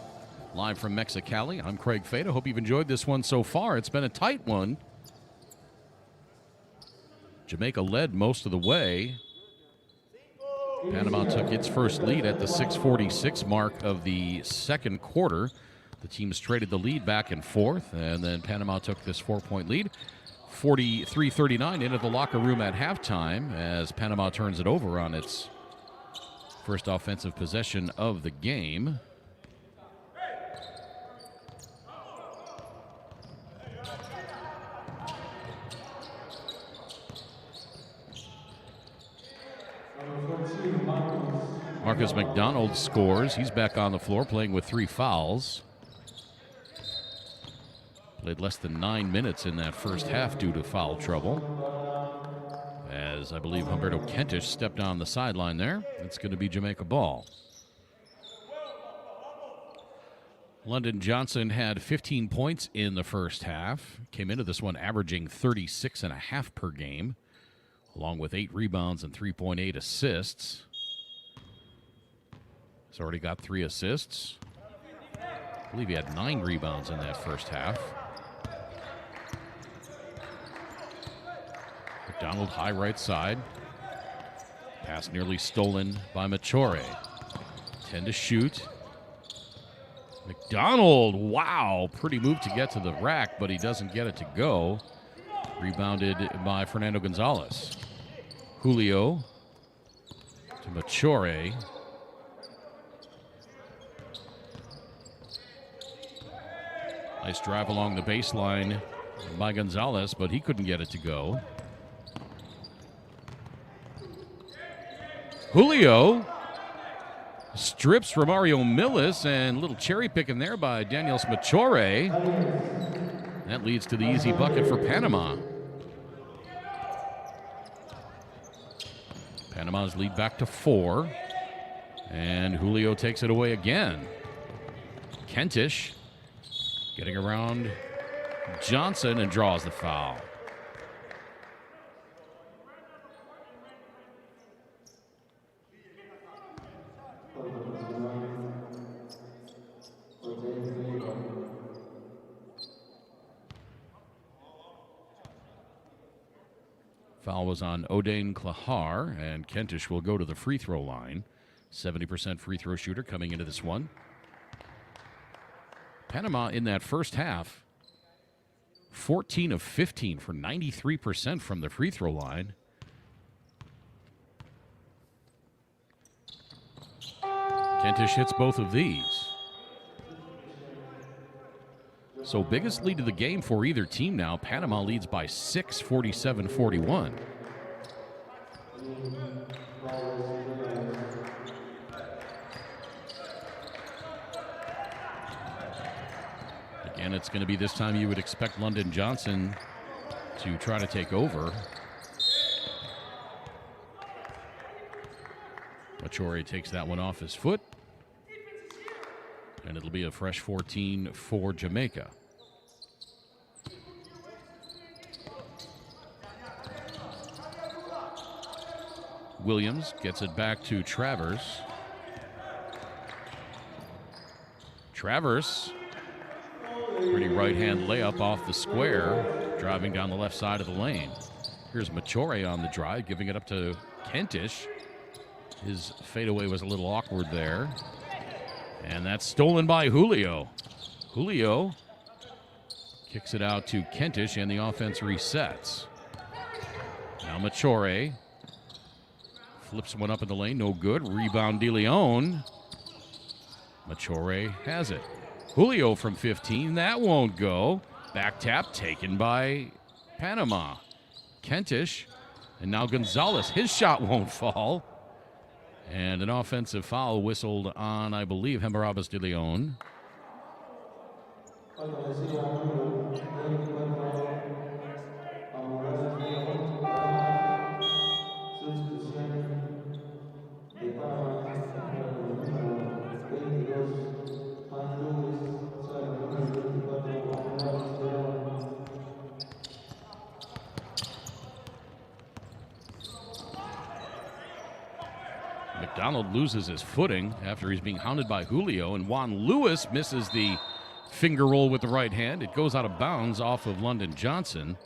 Live from Mexicali, I'm Craig Fada. Hope you've enjoyed this one so far. It's been a tight one. Jamaica led most of the way. Panama took its first lead at the 6:46 mark of the second quarter. The teams traded the lead back and forth, and then Panama took this 4-point lead. 43-39 into the locker room at halftime as Panama turns it over on its first offensive possession of the game. Marcus McDonald scores. He's back on the floor playing with 3 fouls. Played less than 9 minutes in that first half due to foul trouble. As I believe Humberto Kentish stepped on the sideline there. It's going to be Jamaica ball. London Johnson had 15 points in the first half. Came into this one averaging 36.5 per game, along with 8 rebounds and 3.8 assists. He's already got 3 assists. I believe he had 9 rebounds in that first half. McDonald high right side. Pass nearly stolen by Machore. 10 to shoot. McDonald, wow, pretty move to get to the rack, but he doesn't get it to go. Rebounded by Fernando Gonzalez. Julio to Machore. Nice drive along the baseline by Gonzalez, but he couldn't get it to go. Julio strips Romario Millis, and a little cherry picking there by Daniel Machore. That leads to the easy bucket for Panama. Panama's lead back to 4. And Julio takes it away again. Kentish getting around Johnson and draws the foul. Foul was on Odain Klahar, and Kentish will go to the free throw line. 70% free throw shooter coming into this one. Panama in that first half, 14 of 15 for 93% from the free throw line. Kentish hits both of these. So biggest lead of the game for either team now. Panama leads by 6, 47-41. Again, it's going to be this time you would expect London Johnson to try to take over. Machore takes that one off his foot. And it'll be a fresh 14 for Jamaica. Williams gets it back to Travers. Travers, pretty right-hand layup off the square, driving down the left side of the lane. Here's Machore on the drive, giving it up to Kentish. His fadeaway was a little awkward there. And that's stolen by Julio. Julio kicks it out to Kentish, and the offense resets. Now Machore flips one up in the lane, no good. Rebound De Leon. Machore has it. Julio from 15, that won't go. Back tap taken by Panama. Kentish, and now Gonzalez, his shot won't fall. And an offensive foul whistled on, I believe, Hembarabas De Leon. Donald loses his footing after he's being hounded by Julio, and Juan Lewis misses the finger roll with the right hand. It goes out of bounds off of London Johnson,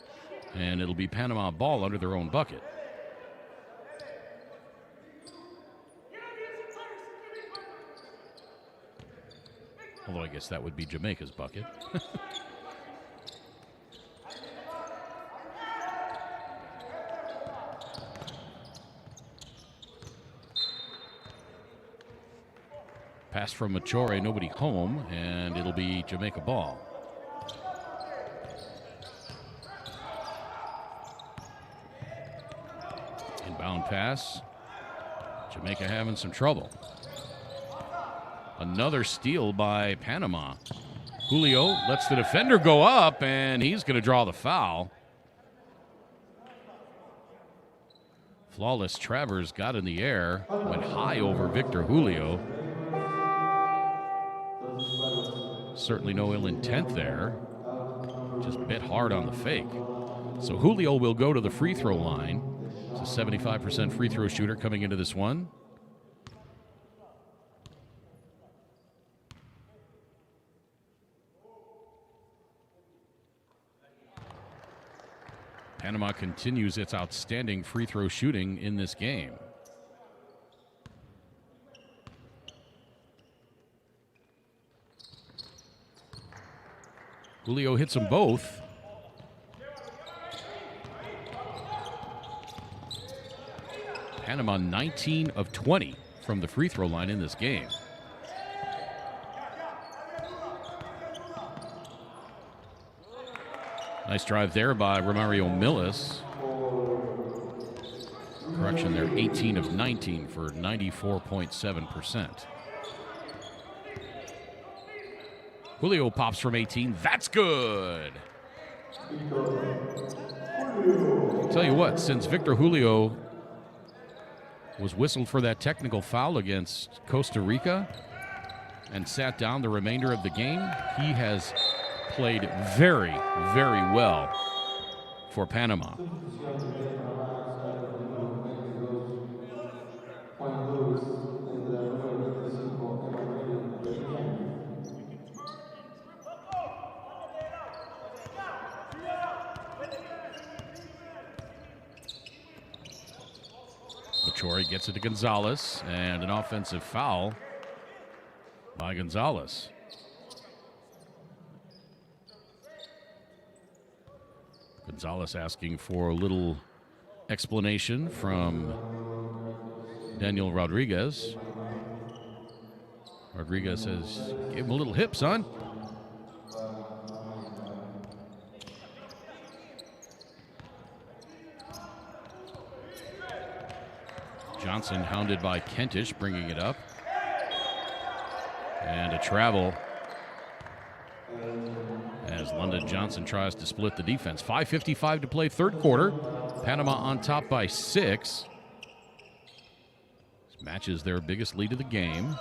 and it'll be Panama ball under their own bucket. Although I guess that would be Jamaica's bucket. Pass from Machore, nobody home, and it'll be Jamaica ball. Inbound pass. Jamaica having some trouble. Another steal by Panama. Julio lets the defender go up, and he's going to draw the foul. Flawless Travers got in the air, went high over Victor Julio. Certainly no ill intent there. Just bit hard on the fake. So Julio will go to the free throw line. It's a 75% free throw shooter coming into this one. Panama continues its outstanding free throw shooting in this game. Julio hits them both. Panama 19 of 20 from the free throw line in this game. Nice drive there by Romario Millis. Correction, they're 18 of 19 for 94.7%. Julio pops from 18. That's good. Tell you what, since Victor Julio was whistled for that technical foul against Costa Rica and sat down the remainder of the game, he has played very, very well for Panama. Machore gets it to Gonzalez, and an offensive foul by Gonzalez. Gonzalez asking for a little explanation from Daniel Rodriguez. Rodriguez says, give him a little hip, son. Johnson hounded by Kentish, bringing it up. And a travel as London Johnson tries to split the defense. 5:55 to play, third quarter. Panama on top by 6. This matches their biggest lead of the game.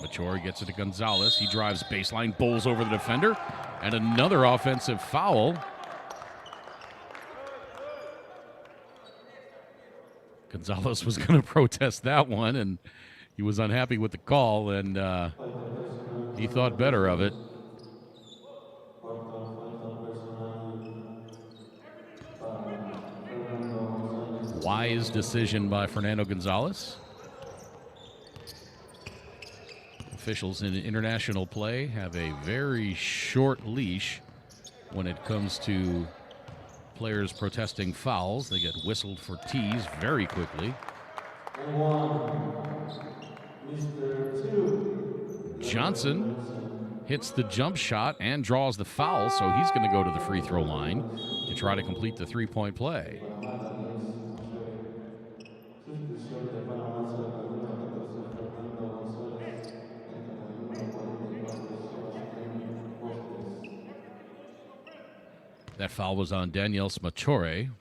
Machore gets it to Gonzalez. He drives baseline, bowls over the defender, and another offensive foul. Gonzalez was going to protest that one, and he was unhappy with the call, and he thought better of it. Wise decision by Fernando Gonzalez. Officials in international play have a very short leash when it comes to players protesting fouls. They get whistled for tees very quickly. Johnson hits the jump shot and draws the foul, so he's going to go to the free throw line to try to complete the three-point play. That foul was on Daniel Machore.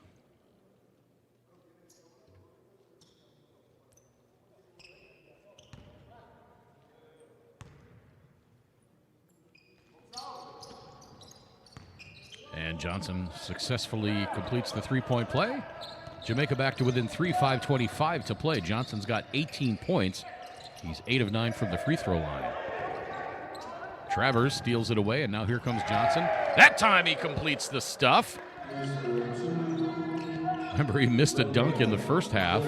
Johnson successfully completes the three-point play. Jamaica back to within 3, 5:25 to play. Johnson's got 18 points. He's 8 of 9 from the free throw line. Travers steals it away, and now here comes Johnson. That time he completes the stuff. Remember, he missed a dunk in the first half.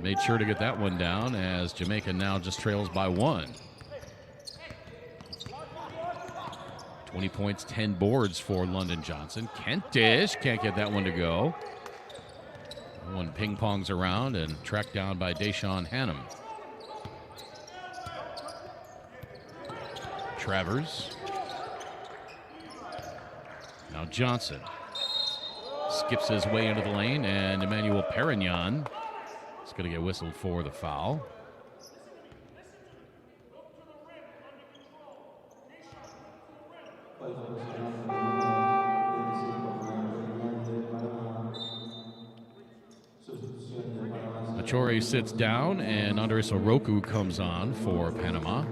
Made sure to get that one down as Jamaica now just trails by 1. 20 points, 10 boards for London Johnson. Kentish can't get that one to go. One ping-pongs around and tracked down by Deshaun Hannum. Travers. Now Johnson skips his way into the lane, and Emmanuel Perignon is going to get whistled for the foul. Achore sits down, and Andres Oroku comes on for Panama.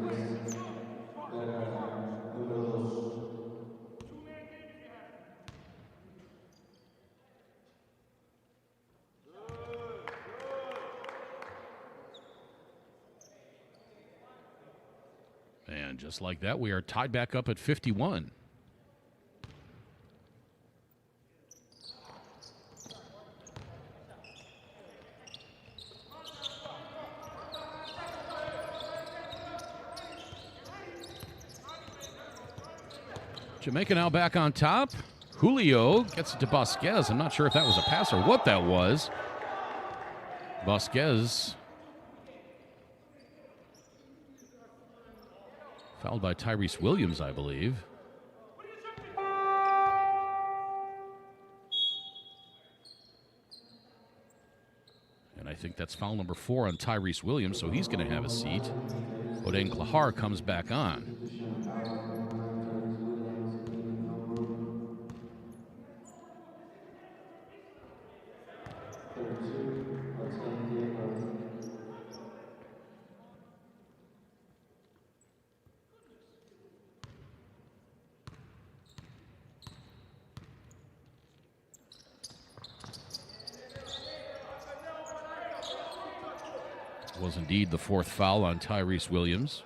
And just like that, we are tied back up at 51. Jamaica now back on top. Julio gets it to Vasquez. I'm not sure if that was a pass or what that was. Vasquez fouled by Tyrese Williams, I believe. And I think that's foul number 4 on Tyrese Williams, so he's going to have a seat. Odain Klahar comes back on. Was indeed the 4th foul on Tyrese Williams.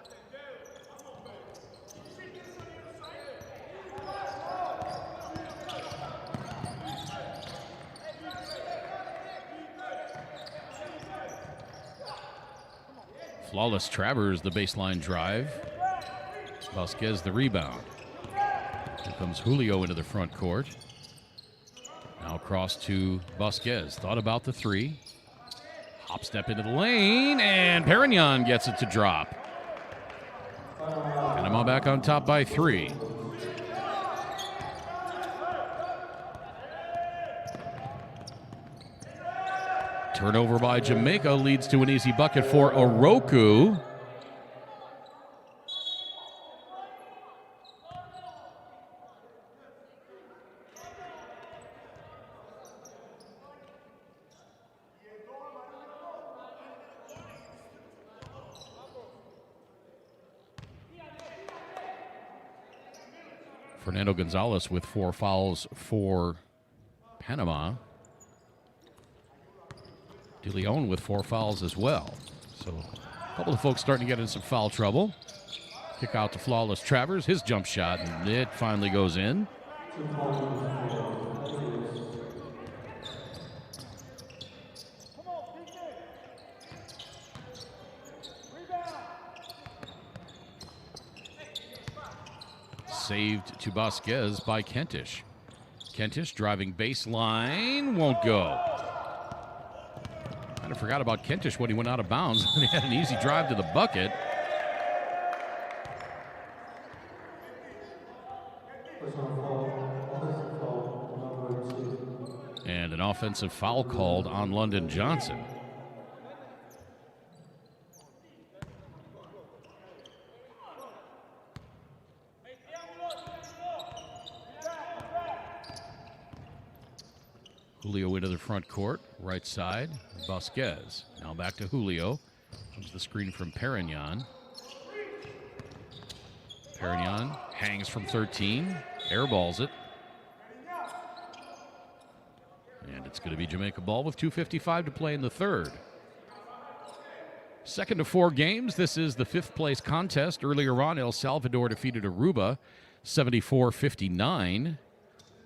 Flawless Travers, the baseline drive. Vasquez the rebound. Here comes Julio into the front court. Now across to Vasquez. Thought about the 3. Hop step into the lane, and Perignon gets it to drop. Panama back on top by 3. Turnover by Jamaica leads to an easy bucket for Oroku. Fernando Gonzalez with 4 fouls for Panama. De Leon with 4 fouls as well. So a couple of folks starting to get in some foul trouble. Kick out to Flawless Travers. His jump shot, and it finally goes in. Saved to Vasquez by Kentish. Kentish driving baseline, won't go. Kind of forgot about Kentish when he went out of bounds. He had an easy drive to the bucket. And an offensive foul called on London Johnson. Julio into the front court, right side, Vasquez. Now back to Julio. Comes the screen from Perignon. Perignon hangs from 13, airballs it. It's going to be Jamaica ball with 2:55 to play in the third. Second of 4 games. This is the 5th place contest. Earlier on, El Salvador defeated Aruba 74-59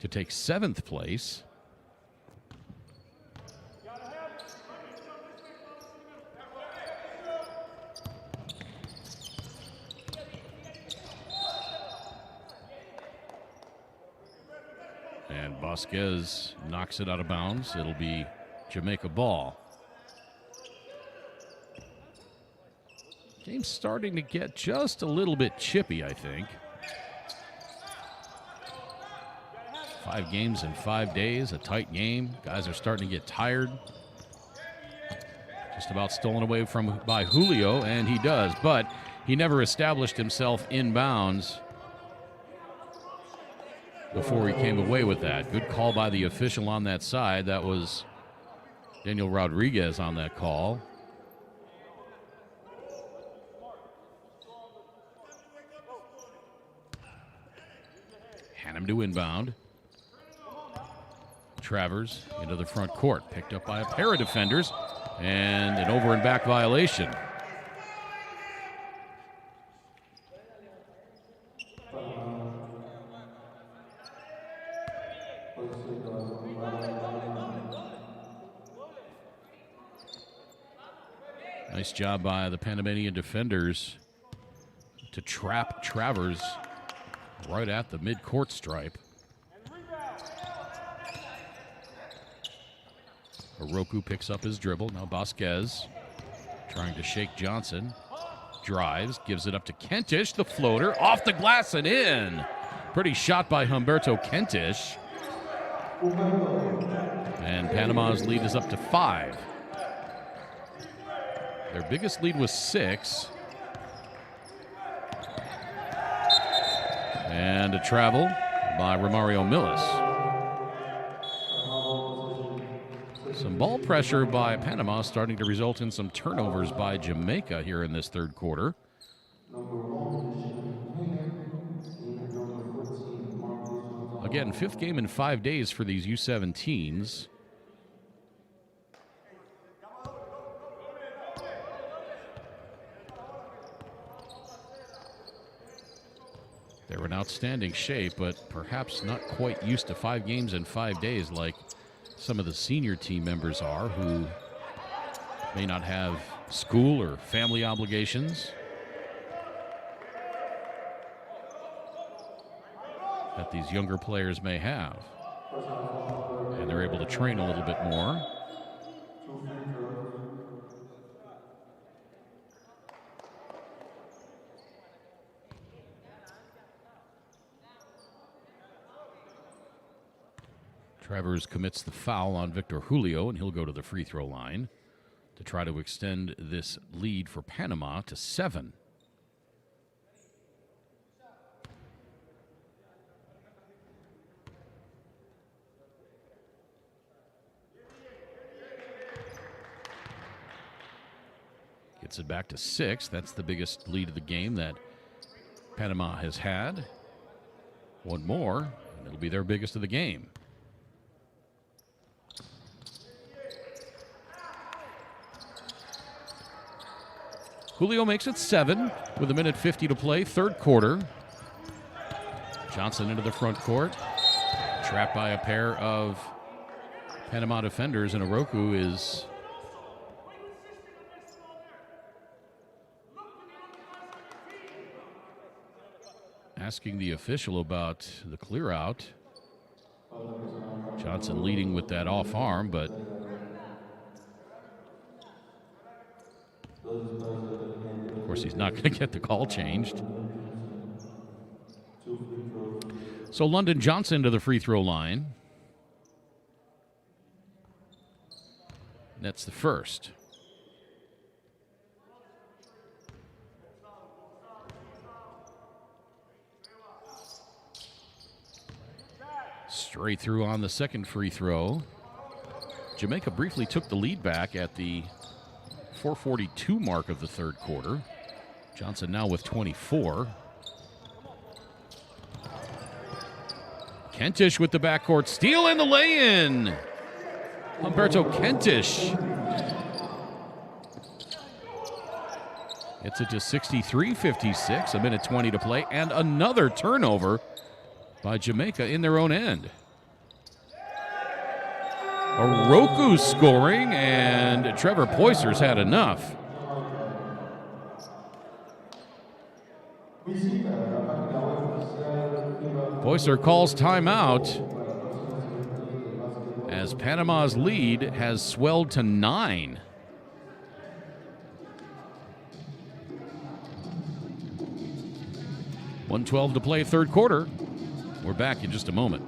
to take 7th place. And Vasquez knocks it out of bounds. It'll be Jamaica ball. Game's starting to get just a little bit chippy, I think. 5 games in 5 days, a tight game. Guys are starting to get tired. Just about stolen away by Julio, and he does, but he never established himself inbounds before he came away with that. Good call by the official on that side. That was Daniel Rodriguez on that call. Him to inbound. Travers into the front court. Picked up by a pair of defenders. And an over and back violation. Nice job by the Panamanian defenders to trap Travers right at the mid-court stripe. Oroku picks up his dribble. Now Vasquez trying to shake Johnson. Drives, gives it up to Kentish. The floater off the glass and in. Pretty shot by Humberto Kentish. And Panama's lead is up to 5. Their biggest lead was 6. And a travel by Romario Millis. Some ball pressure by Panama starting to result in some turnovers by Jamaica here in this third quarter. Again, 5th game in 5 days for these U17s. They were in outstanding shape, but perhaps not quite used to 5 games in 5 days like some of the senior team members are, who may not have school or family obligations that these younger players may have. And they're able to train a little bit more. Travers commits the foul on Victor Julio, and he'll go to the free throw line to try to extend this lead for Panama to 7. Gets it back to 6. That's the biggest lead of the game that Panama has had. One more, and it'll be their biggest of the game. Julio makes it 7 with 1:50 to play, third quarter. Johnson into the front court. Trapped by a pair of Panama defenders, and Oroku is asking the official about the clear out. Johnson leading with that off arm, but of course he's not going to get the call changed. So London Johnson to the free throw line. That's the first. Straight through on the second free throw. Jamaica briefly took the lead back at the 4:42 mark of the third quarter. Johnson now with 24. Kentish with the backcourt steal and the lay-in. Humberto Kentish gets it to 63-56, a minute 20 to play, and another turnover by Jamaica in their own end. Oroku scoring, and Trevor Poyser's had enough. Poyser calls timeout as Panama's lead has swelled to 9. .112 to play, third quarter. We're back in just a moment.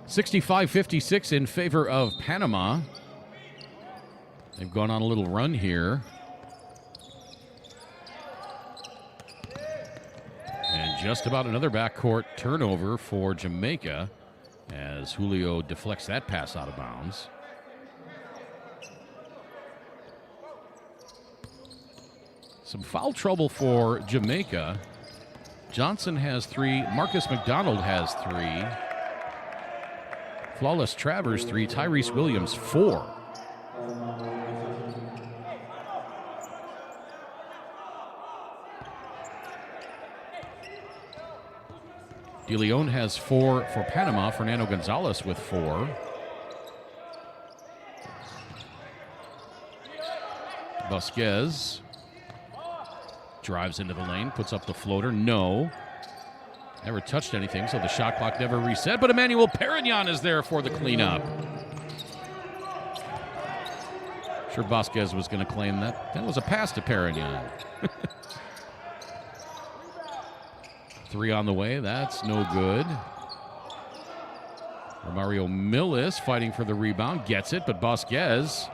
.65-56 in favor of Panama. They've gone on a little run here. And just about another backcourt turnover for Jamaica as Julio deflects that pass out of bounds. Some foul trouble for Jamaica. Johnson has 3. Marcus McDonald has 3. Flawless Travers 3. Tyrese Williams 4. De Leon has 4 for Panama. Fernando Gonzalez with 4. Vasquez drives into the lane, puts up the floater. No. Never touched anything, so the shot clock never reset. But Emmanuel Perignon is there for the cleanup. Sure, Vasquez was going to claim that. That was a pass to Perignon. 3 on the way. That's no good. Romario Millis fighting for the rebound. Gets it, but Vasquez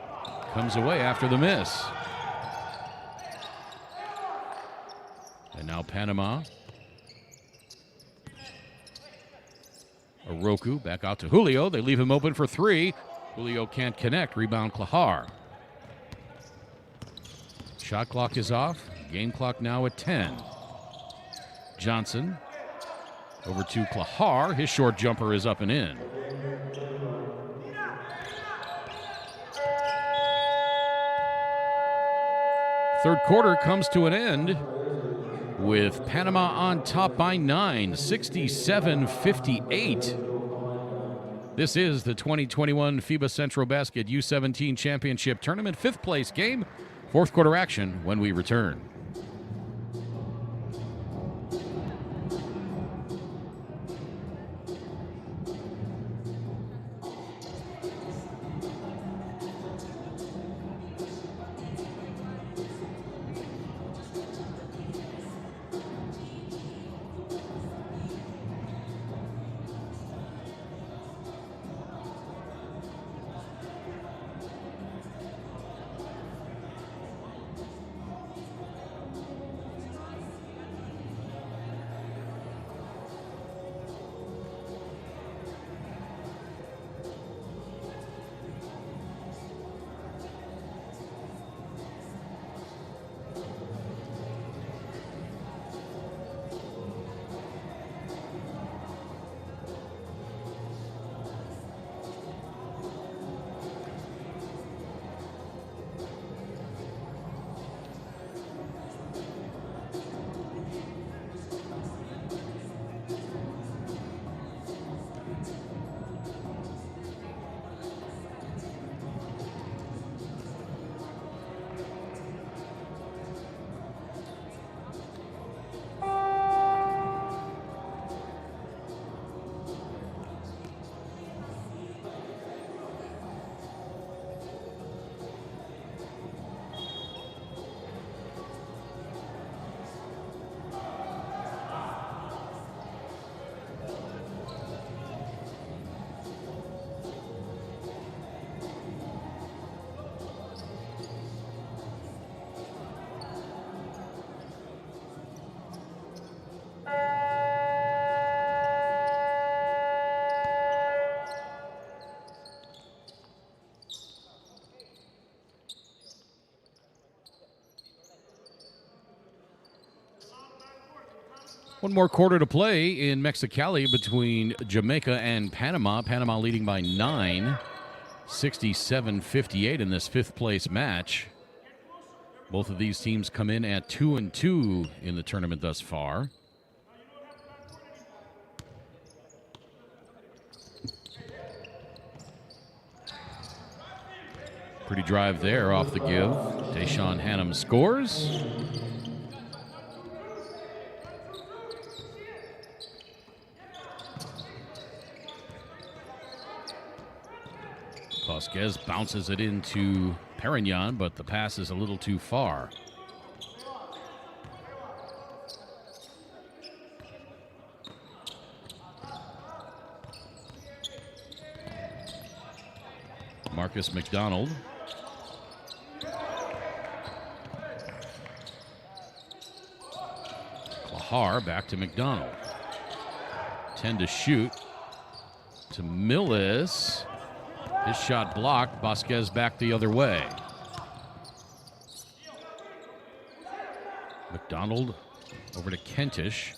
comes away after the miss. And now Panama. Oroku back out to Julio. They leave him open for 3. Julio can't connect. Rebound Klahar. Shot clock is off. Game clock now at 10. Johnson over to Klahar. His short jumper is up and in. Third quarter comes to an end with Panama on top by 9, 67-58. This is the 2021 FIBA Centrobasket U17 Championship Tournament 5th place game. Fourth quarter action when we return. One more quarter to play in Mexicali between Jamaica and Panama. Panama leading by 9, 67-58 in this fifth-place match. Both of these teams come in at 2-2 in the tournament thus far. Pretty drive there off the give. Deshaun Hannum scores. Vasquez bounces it into Perignon, but the pass is a little too far. Marcus McDonald. Klahar back to McDonald. 10 to shoot to Millis. His shot blocked. Vasquez back the other way. McDonald over to Kentish.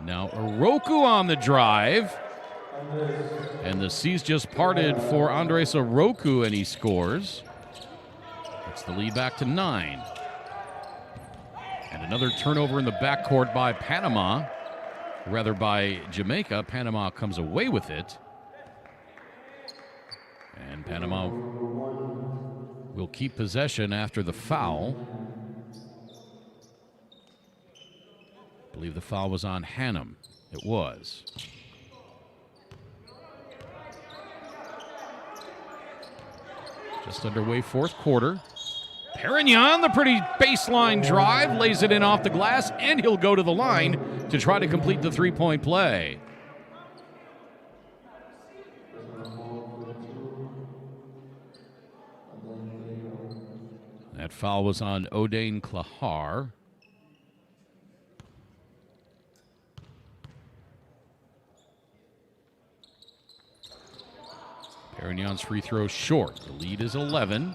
Now Oroku on the drive. And the seas just parted for Andres Oroku, and he scores. That's the lead back to 9. And another turnover in the backcourt by Panama. Rather by Jamaica. Panama comes away with it. And Panama will keep possession after the foul. I believe the foul was on Hannum. It was. Just underway fourth quarter. Perignon, the pretty baseline drive, lays it in off the glass, and he'll go to the line to try to complete the three-point play. That foul was on Odain Klahar. Perignon's free throw short. The lead is 11.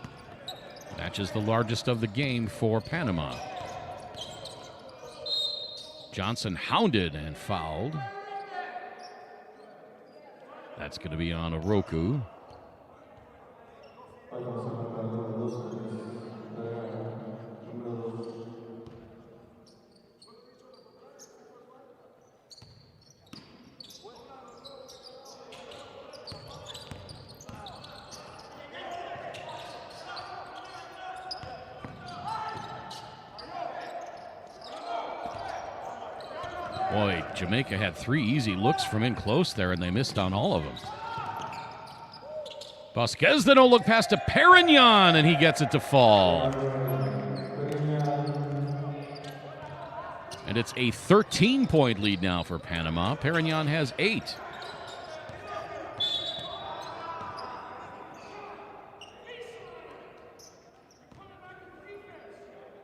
Match is the largest of the game for Panama. Johnson hounded and fouled. That's going to be on Oroku. Boy, Jamaica had 3 easy looks from in close there, and they missed on all of them. Vasquez, the no-look pass to Perignon, and he gets it to fall. And it's a 13-point lead now for Panama. Perignon has 8.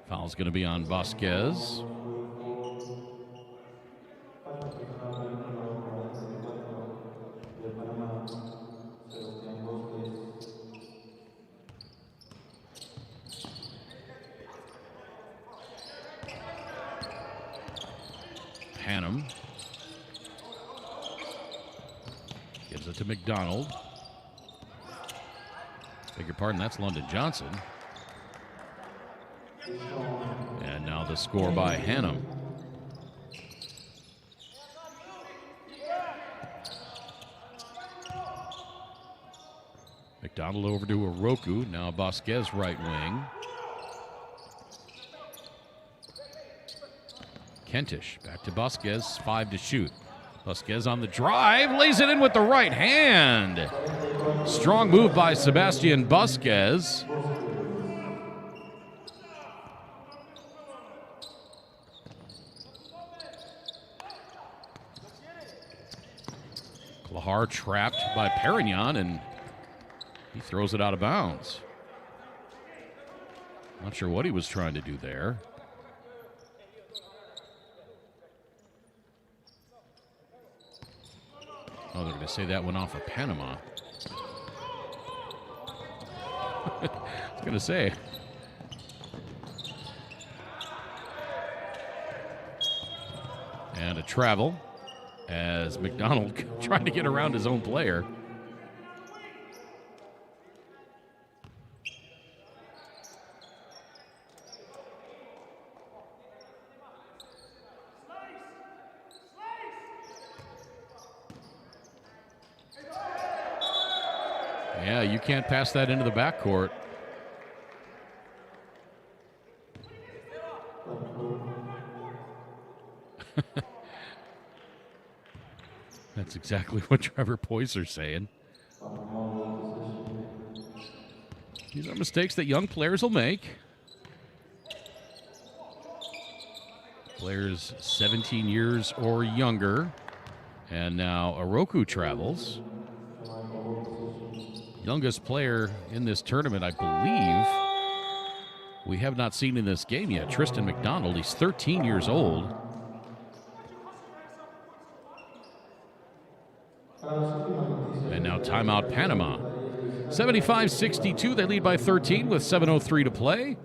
Foul's going to be on Vasquez. Hannum gives it to McDonald. Beg your pardon, that's London Johnson. And now the score by Hannum. McDonald over to Oroku. Now Vasquez right wing. Kentish back to Vasquez, 5 to shoot. Vasquez on the drive, lays it in with the right hand. Strong move by Sebastian Vasquez. Klahar trapped by Perignon, and he throws it out of bounds. Not sure what he was trying to do there. Oh, they're going to say that went off of Panama. I was going to say. And a travel as McDonald trying to get around his own player. Yeah, you can't pass that into the backcourt. That's exactly what Trevor Poyser's saying. These are mistakes that young players will make. Players 17 years or younger. And now Oroku travels. Youngest player in this tournament, I believe, we have not seen in this game yet. Tristan McDonald, he's 13 years old. And now timeout Panama. 75-62, they lead by 13 with 7:03 to play.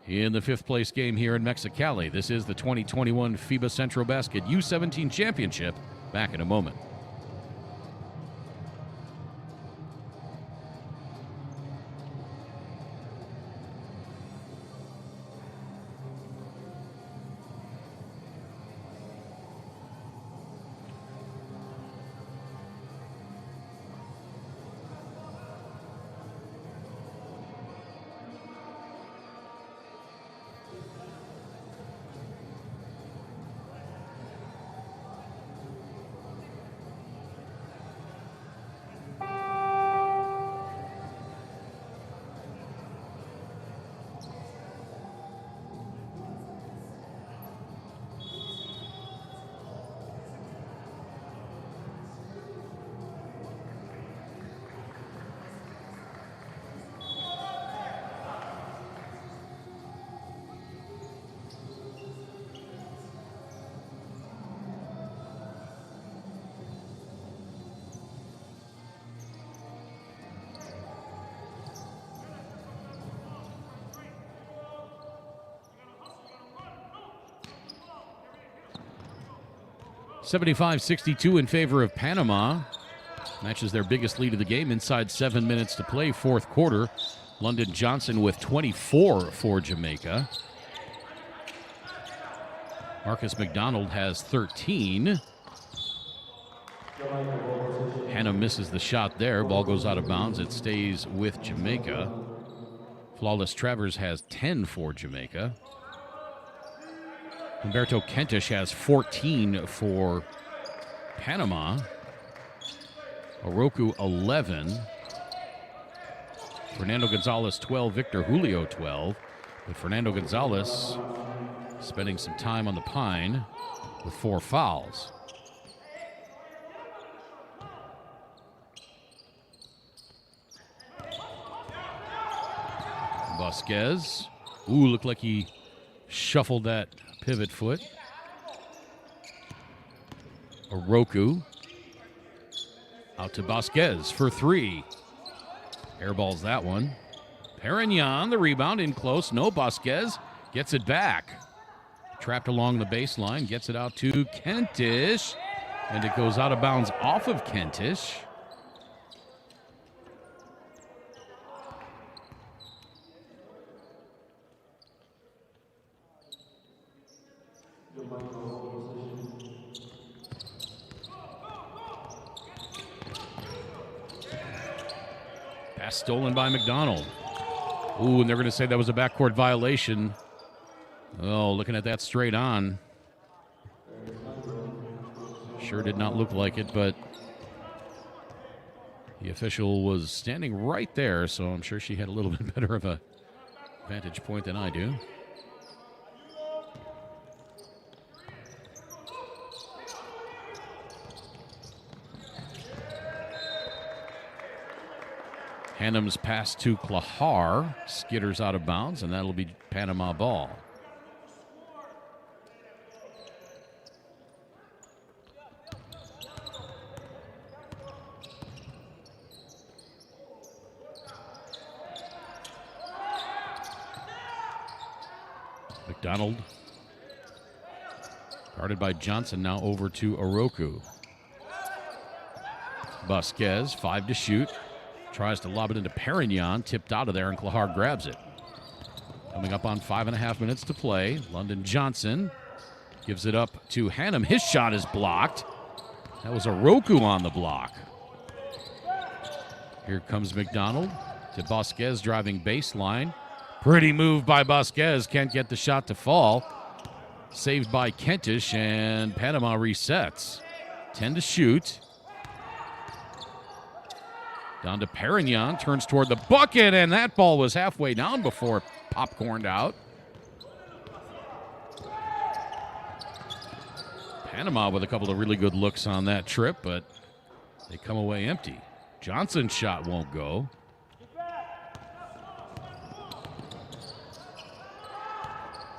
In the fifth place game here in Mexicali, this is the 2021 FIBA Centrobasket U17 Championship. Back in a moment. $75-62 in favor of Panama. Matches their biggest lead of the game inside 7 minutes to play, fourth quarter. London Johnson with 24 for Jamaica. Marcus McDonald has 13. Hannah misses the shot there. Ball goes out of bounds. It stays with Jamaica. Flawless Travers has 10 for Jamaica. Humberto Kentish has 14 for Panama. Oroku 11. Fernando Gonzalez 12. Victor Julio 12. But Fernando Gonzalez spending some time on the pine with 4 fouls. Vasquez. Ooh, looked like he shuffled that pivot foot. Oroku. Out to Vasquez for 3. Airballs that one. Perignon, the rebound in close. No, Vasquez gets it back. Trapped along the baseline. Gets it out to Kentish. And it goes out of bounds off of Kentish. Pass stolen by McDonald. Ooh, and they're going to say that was a backcourt violation. Oh, looking at that straight on. Sure did not look like it, but the official was standing right there, so I'm sure she had a little bit better of a vantage point than I do. Hannum's pass to Klahar skitters out of bounds, and that'll be Panama ball. Guarded by Johnson, now over to Oroku. Vasquez, 5 to shoot. Tries to lob it into Perignon, tipped out of there, and Klahar grabs it. Coming up on 5.5 minutes to play. London Johnson gives it up to Hannum. His shot is blocked. That was Oroku on the block. Here comes McDonald to Vasquez driving baseline. Pretty move by Vasquez. Can't get the shot to fall. Saved by Kentish, and Panama resets. 10 to shoot. Down to Perignon, turns toward the bucket, and that ball was halfway down before it popcorned out. Panama with a couple of really good looks on that trip, but they come away empty. Johnson's shot won't go.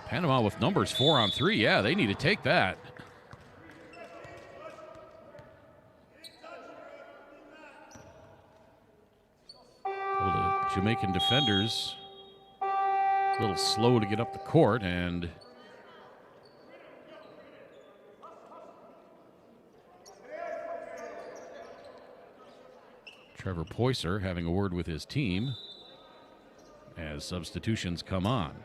Panama with numbers 4 on 3. Yeah, they need to take that. Well, the Jamaican defenders a little slow to get up the court, and Trevor Poyser having a word with his team as substitutions come on.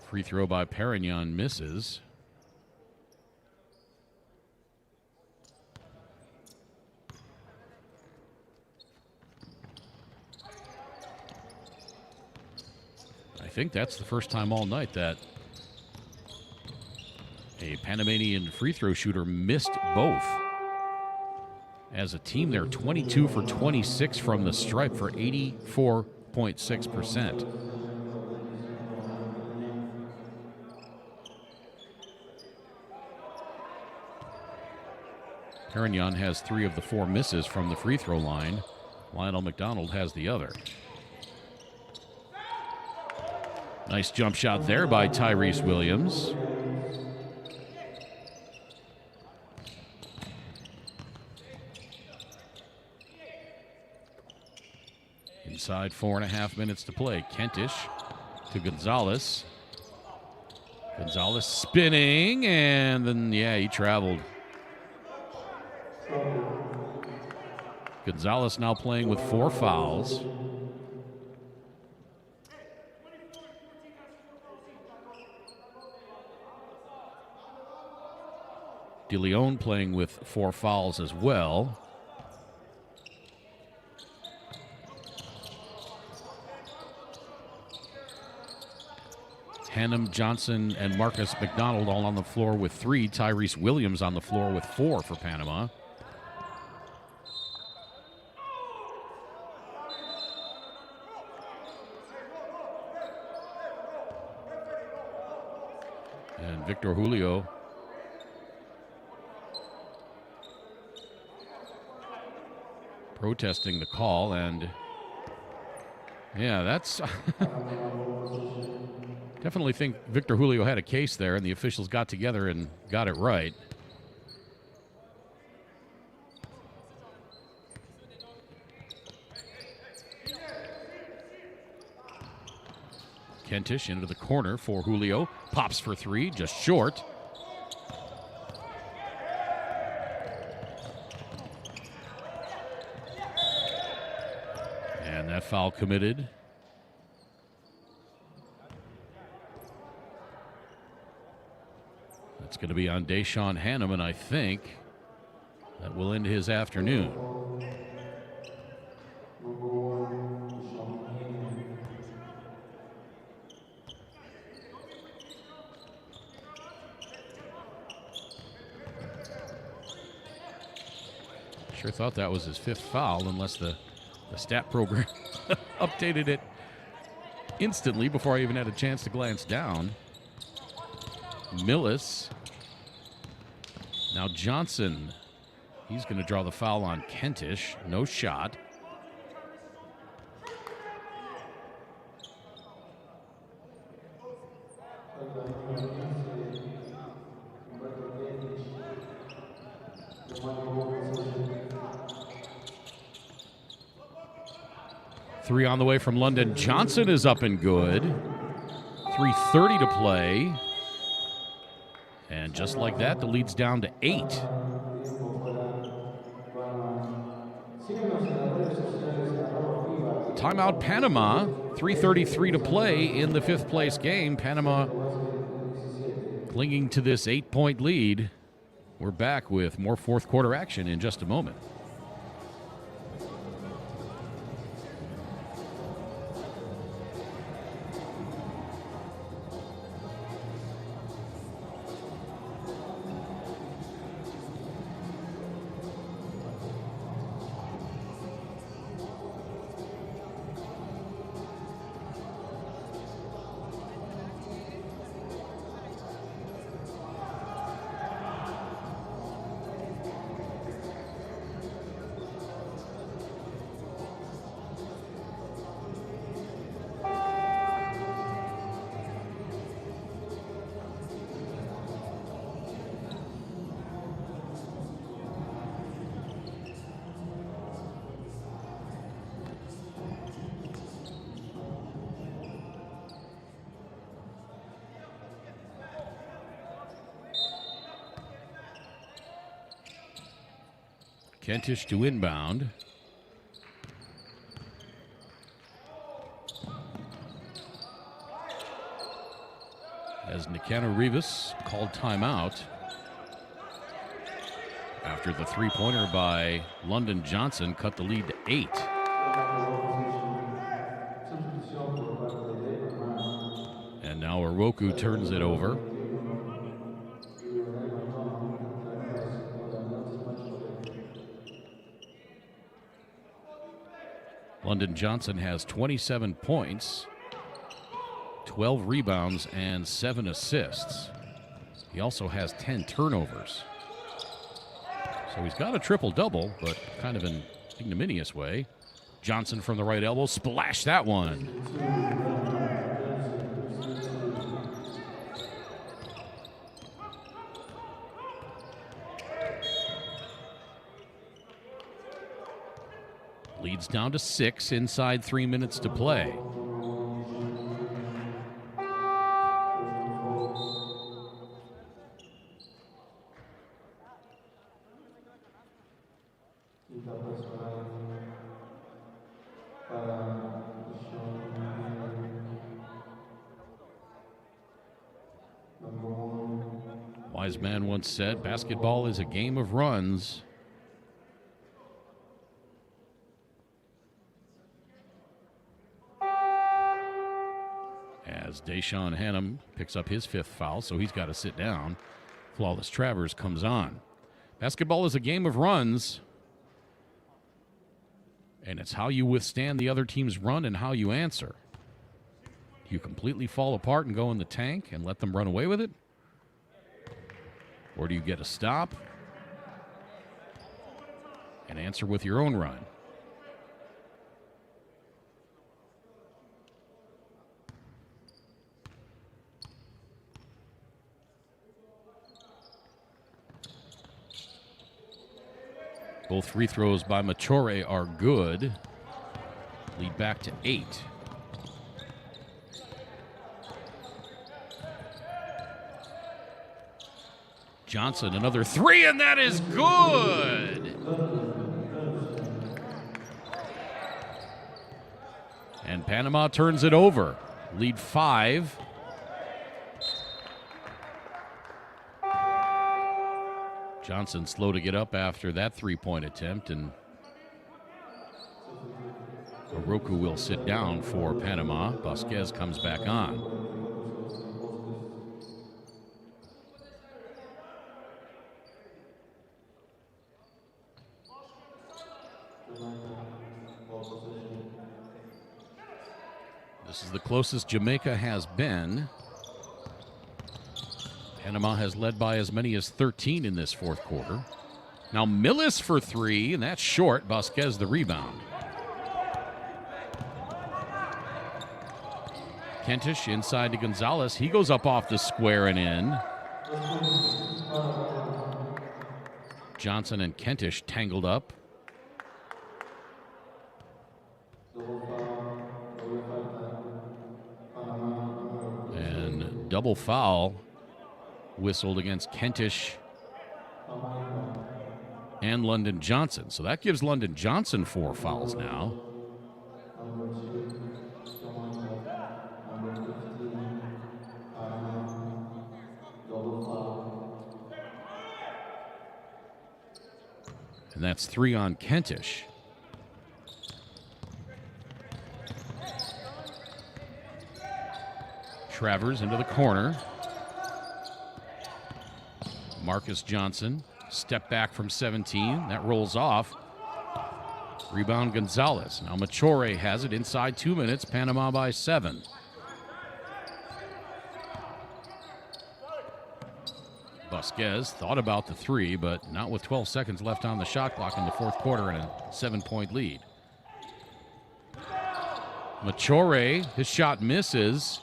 Free throw by Perignon misses. I think that's the first time all night that a Panamanian free throw shooter missed both. As a team, they're 22 for 26 from the stripe for 84.6%. Perignon has 3 of the 4 misses from the free throw line. Lionel McDonald has the other. Nice jump shot there by Tyrese Williams. Inside 4.5 minutes to play. Kentish to Gonzalez. Gonzalez spinning, and then, yeah, he traveled. Gonzalez now playing with 4 fouls. DeLeon playing with 4 fouls as well. Hannum, Johnson, and Marcus McDonald all on the floor with 3. Tyrese Williams on the floor with 4 for Panama. And Victor Julio protesting the call, and yeah, that's definitely think Victor Julio had a case there, and the officials got together and got it right. Kentish into the corner for Julio. Pops for 3, just short. And that foul committed. That's going to be on Deshaun Hannum, and I think that will end his afternoon. Sure thought that was his 5th foul, unless the stat program updated it instantly before I even had a chance to glance down. Millis. Now Johnson He's going to draw the foul on Kentish. No shot. Three on the way from London. Johnson is up and good. 3:30 to play. And just like that, the lead's down to 8. Timeout Panama. 3:33 to play in the 5th place game. Panama clinging to this 8-point lead. We're back with more 4th quarter action in just a moment. Kentish to inbound. As Nicano Rivas called timeout after the three-pointer by London Johnson cut the lead to 8. And now Oroku turns it over. London Johnson has 27 points, 12 rebounds, and 7 assists. He also has 10 turnovers. So he's got a triple-double, but kind of an ignominious way. Johnson from the right elbow, splash that one. Leads down to 6 inside 3 minutes to play. Wise man once said, basketball is a game of runs. As Deshaun Hannum picks up his 5th foul, so he's got to sit down. Flawless Travers comes on. Basketball is a game of runs, and it's how you withstand the other team's run and how you answer. Do you completely fall apart and go in the tank and let them run away with it? Or do you get a stop and answer with your own run? Both free throws by Machore are good. Lead back to 8. Johnson, another 3, and that is good! And Panama turns it over. Lead 5. Johnson slow to get up after that 3-point attempt, and Oroku will sit down for Panama. Vasquez comes back on. This is the closest Jamaica has been. Panama has led by as many as 13 in this 4th quarter. Now Millis for three, and that's short. Vasquez the rebound. Kentish inside to Gonzalez. He goes up off the square and in. Johnson and Kentish tangled up. And double foul whistled against Kentish and London Johnson. So that gives London Johnson 4 fouls now. And that's 3 on Kentish. Travers into the corner. Marcus Johnson, step back from 17. That rolls off. Rebound Gonzalez. Now Machore has it inside 2 minutes. Panama by 7. Vasquez thought about the 3, but not with 12 seconds left on the shot clock in the fourth quarter and a 7-point lead. Machore, his shot misses.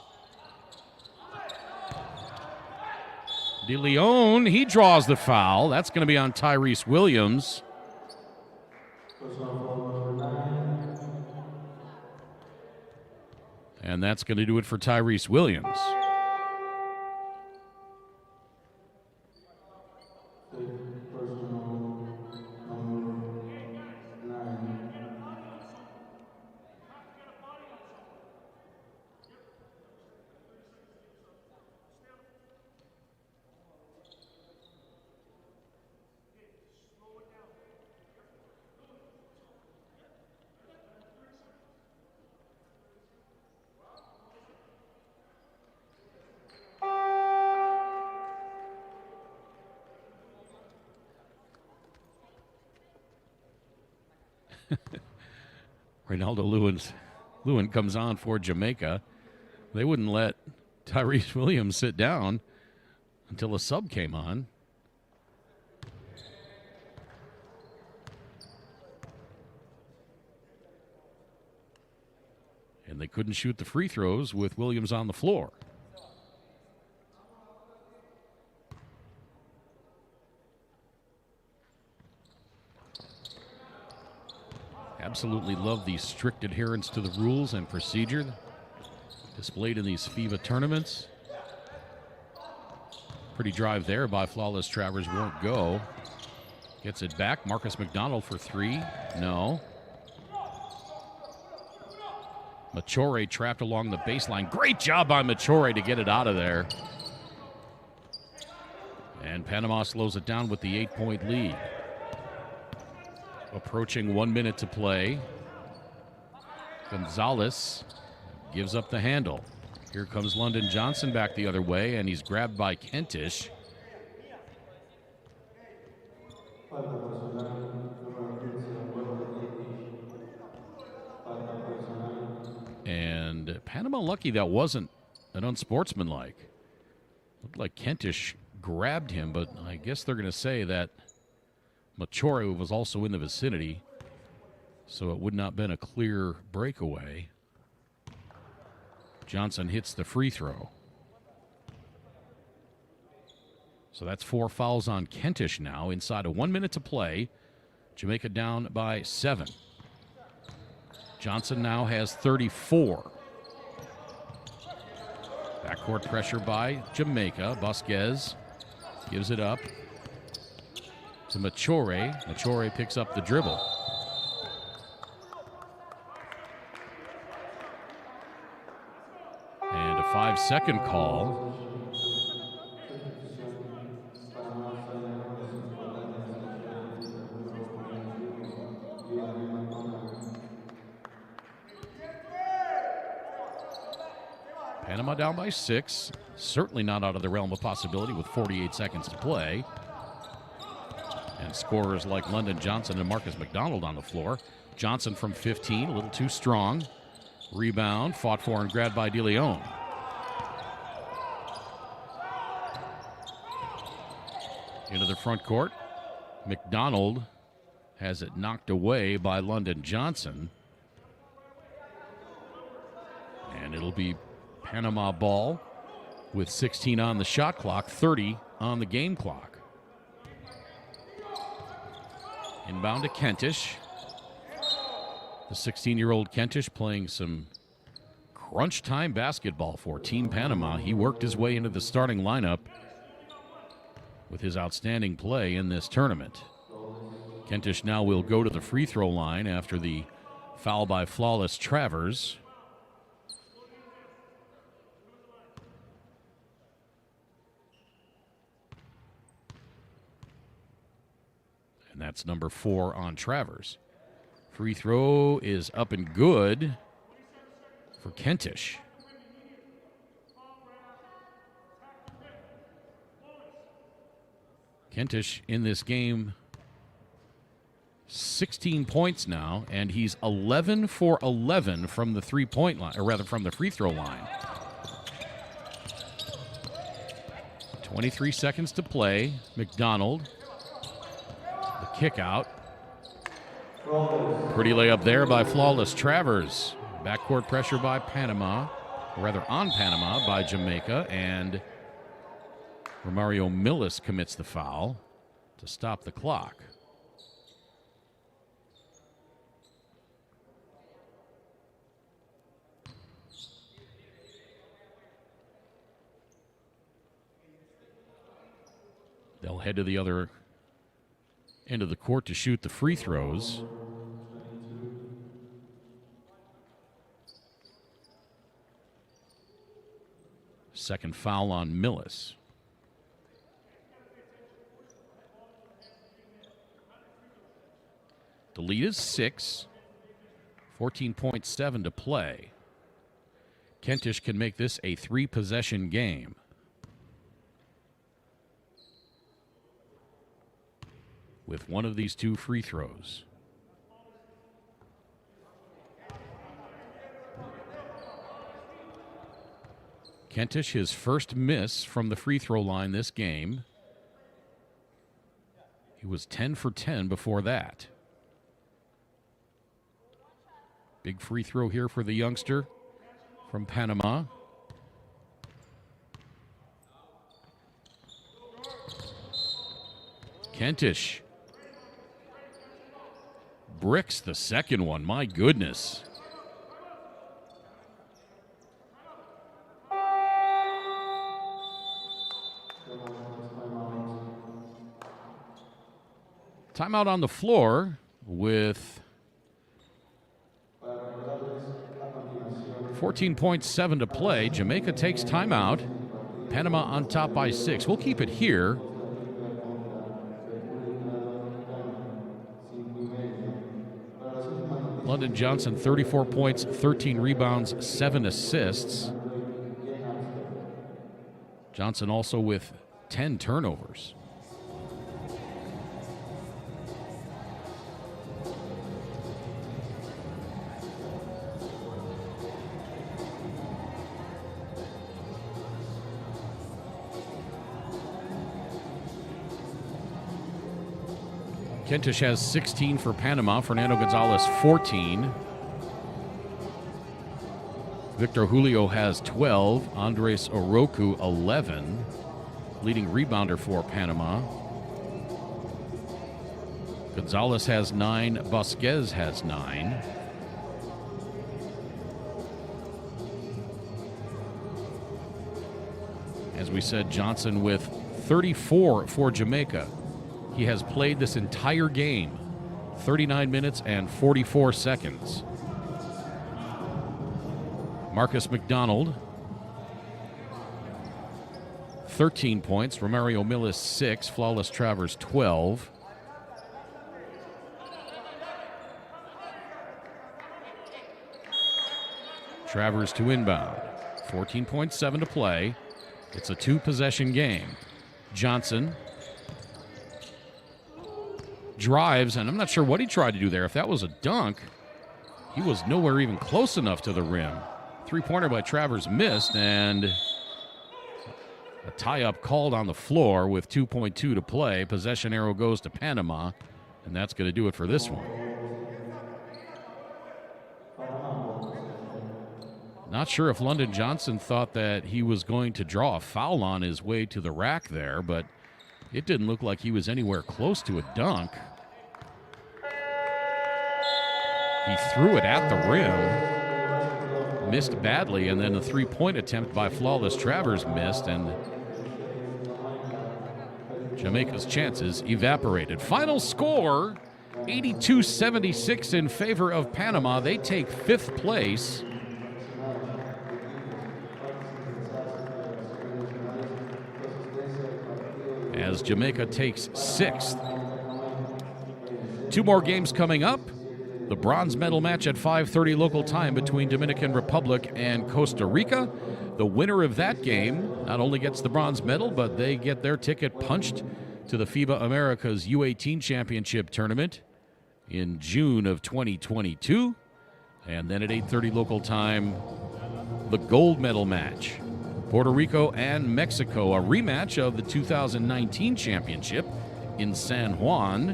De Leon, he draws the foul. That's going to be on Tyrese Williams. And that's going to do it for Tyrese Williams. Reynaldo Lewin comes on for Jamaica. They wouldn't let Tyrese Williams sit down until a sub came on. And they couldn't shoot the free throws with Williams on the floor. Absolutely love the strict adherence to the rules and procedure displayed in these FIBA tournaments. Pretty drive there by Flawless Travers, won't go. Gets it back. Marcus McDonald for 3. No. Machore trapped along the baseline. Great job by Machore to get it out of there. And Panama slows it down with the 8-point lead. Approaching 1 minute to play. Gonzalez gives up the handle. Here comes London Johnson back the other way, and he's grabbed by Kentish. And Panama lucky that wasn't an unsportsmanlike. Looked like Kentish grabbed him, but I guess they're going to say that Machore was also in the vicinity, so it would not have been a clear breakaway. Johnson hits the free throw. So that's 4 fouls on Kentish now inside of 1 minute to play. Jamaica down by 7. Johnson now has 34. Backcourt pressure by Jamaica. Vasquez gives it up to Machore. Machore picks up the dribble. And a 5-second call. Panama down by 6. Certainly not out of the realm of possibility with 48 seconds to play. And scorers like London Johnson and Marcus McDonald on the floor. Johnson from 15, a little too strong. Rebound, fought for and grabbed by De Leon. Into the front court. McDonald has it knocked away by London Johnson. And it'll be Panama ball with 16 on the shot clock, 30 on the game clock. Inbound to Kentish. The 16-year-old Kentish playing some crunch time basketball for Team Panama. He worked his way into the starting lineup with his outstanding play in this tournament. Kentish now will go to the free throw line after the foul by Flawless Travers. And that's number 4 on Travers. Free throw is up and good for Kentish. Kentish in this game, 16 points now, and he's 11 for 11 from the three-point line, or rather from the free throw line. 23 seconds to play. McDonald, the kick out. Pretty layup there by Flawless Travers. Backcourt pressure by Panama, or rather on Panama by Jamaica, and Romario Millis commits the foul to stop the clock. They'll head to the other end of the court to shoot the free throws. Second foul on Millis. The lead is 6, 14.7 to play. Kentish can make this a 3-possession game. With one of these 2 free throws. Kentish, his first miss from the free throw line this game. He was 10 for 10 before that. Big free throw here for the youngster from Panama. Kentish bricks the second one. My goodness. Timeout on the floor with 14.7 to play. Jamaica takes timeout. Panama on top by 6. We'll keep it here. London Johnson, 34 points, 13 rebounds, 7 assists. Johnson also with 10 turnovers. Kentish has 16 for Panama. Fernando Gonzalez, 14. Victor Julio has 12. Andres Oroku, 11. Leading rebounder for Panama. Gonzalez has 9. Vasquez has 9. As we said, Johnson with 34 for Jamaica. He has played this entire game, 39 minutes and 44 seconds. Marcus McDonald, 13 points. Romario Millis, 6. Flawless Travers, 12. Travers to inbound. 14.7 to play. It's a 2-possession game. Johnson drives, and I'm not sure what he tried to do there. If that was a dunk, he was nowhere even close enough to the rim. Three-pointer by Travers missed, and A tie-up called on the floor with 2.2 to play. Possession arrow goes to Panama, and that's going to do it for this one. Not sure if London Johnson thought that he was going to draw a foul on his way to the rack there, but it didn't look like he was anywhere close to a dunk. He threw it at the rim, missed badly, and then a three-point attempt by Flawless Travers missed, and Jamaica's chances evaporated. Final score, 82-76 in favor of Panama. They take 5th place. As Jamaica takes 6th. 2 more games coming up. The bronze medal match at 5:30 local time between Dominican Republic and Costa Rica. The winner of that game not only gets the bronze medal, but they get their ticket punched to the FIBA Americas U18 Championship Tournament in June of 2022. And then at 8:30 local time, the gold medal match. Puerto Rico and Mexico, a rematch of the 2019 championship in San Juan,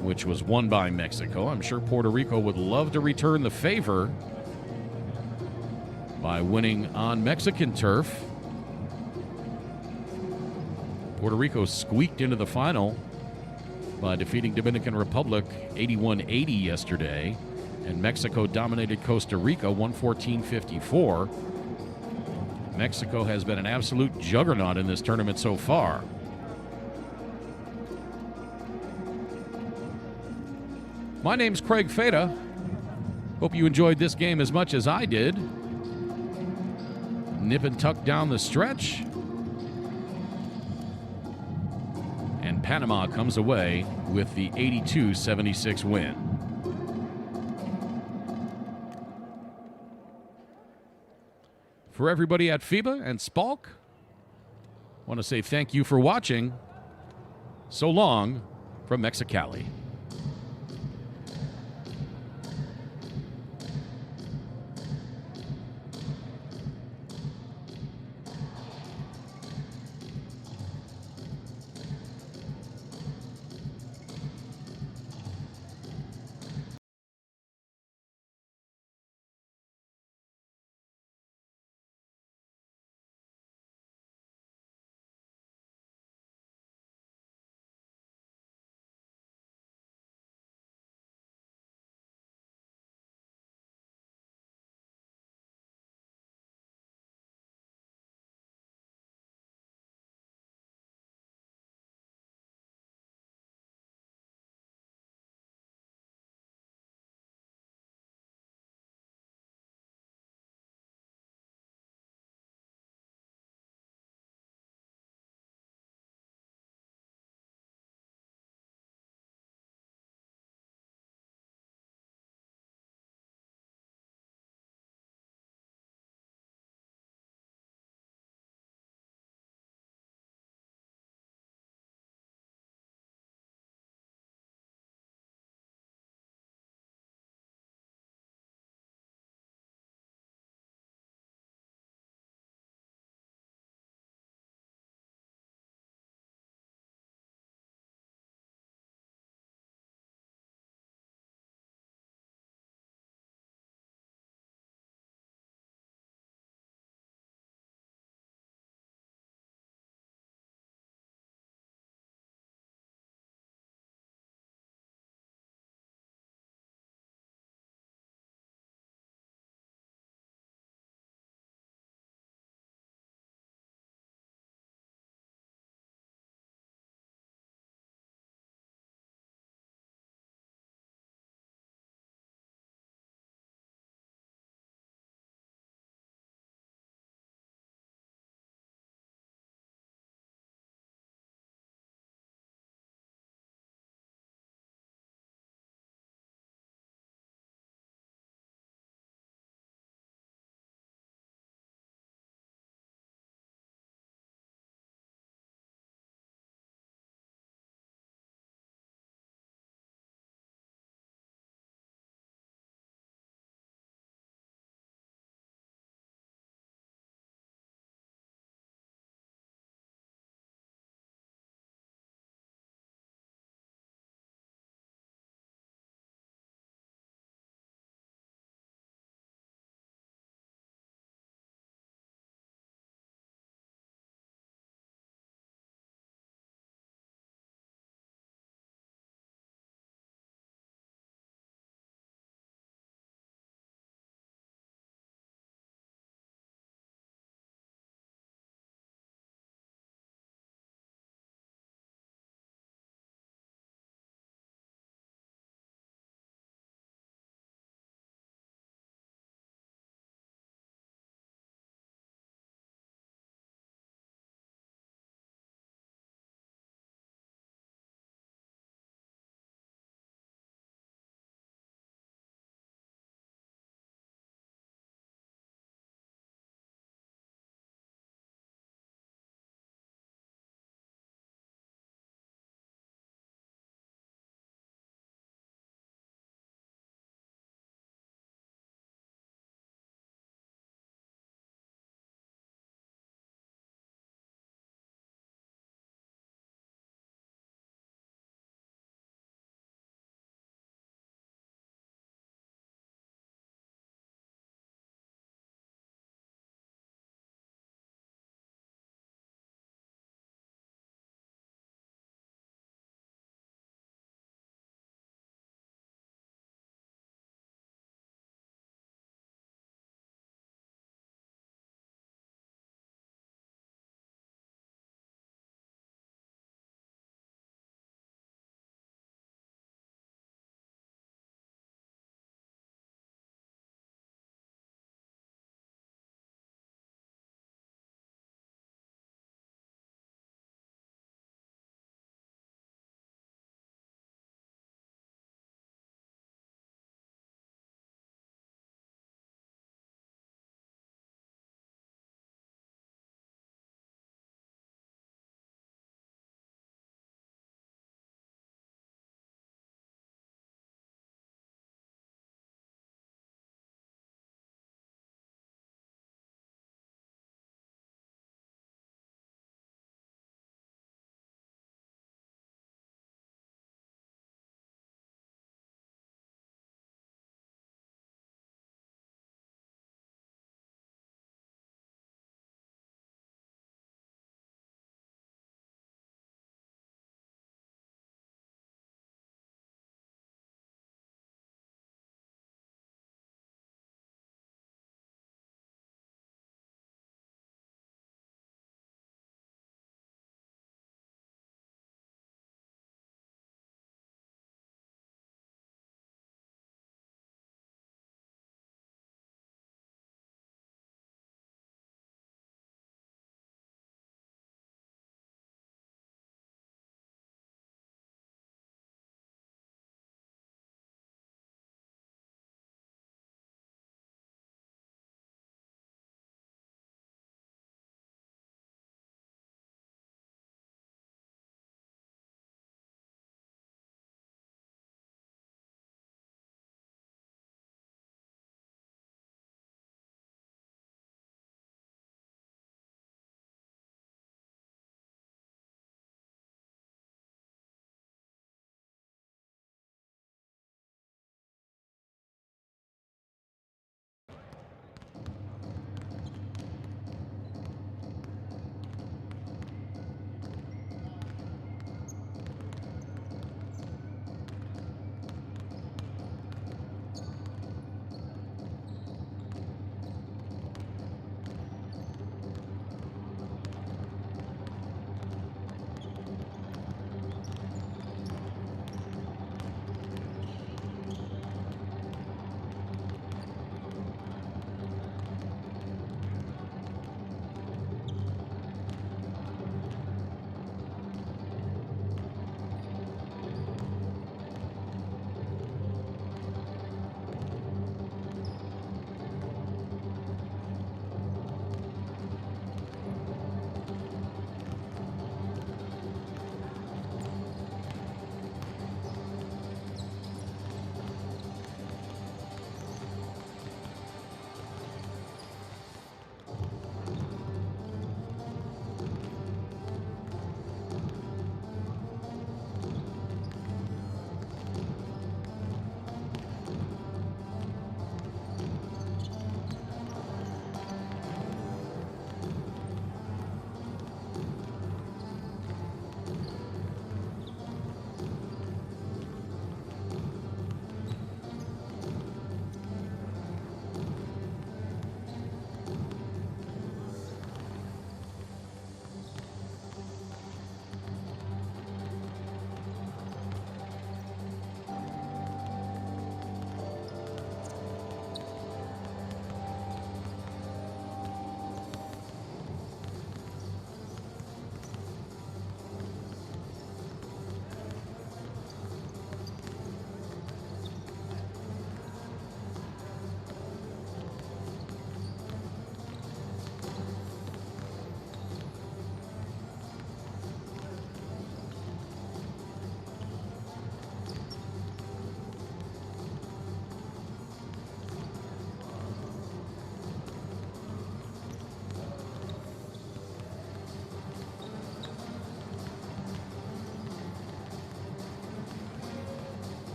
which was won by Mexico. I'm sure Puerto Rico would love to return the favor by winning on Mexican turf. Puerto Rico squeaked into the final by defeating Dominican Republic 81-80 yesterday, and Mexico dominated Costa Rica 114-54. Mexico has been an absolute juggernaut in this tournament so far. My name's Craig Feda. Hope you enjoyed this game as much as I did. Nip and tuck down the stretch. And Panama comes away with the 82-76 win. For everybody at FIBA and SPALK, I want to say thank you for watching. So long from Mexicali.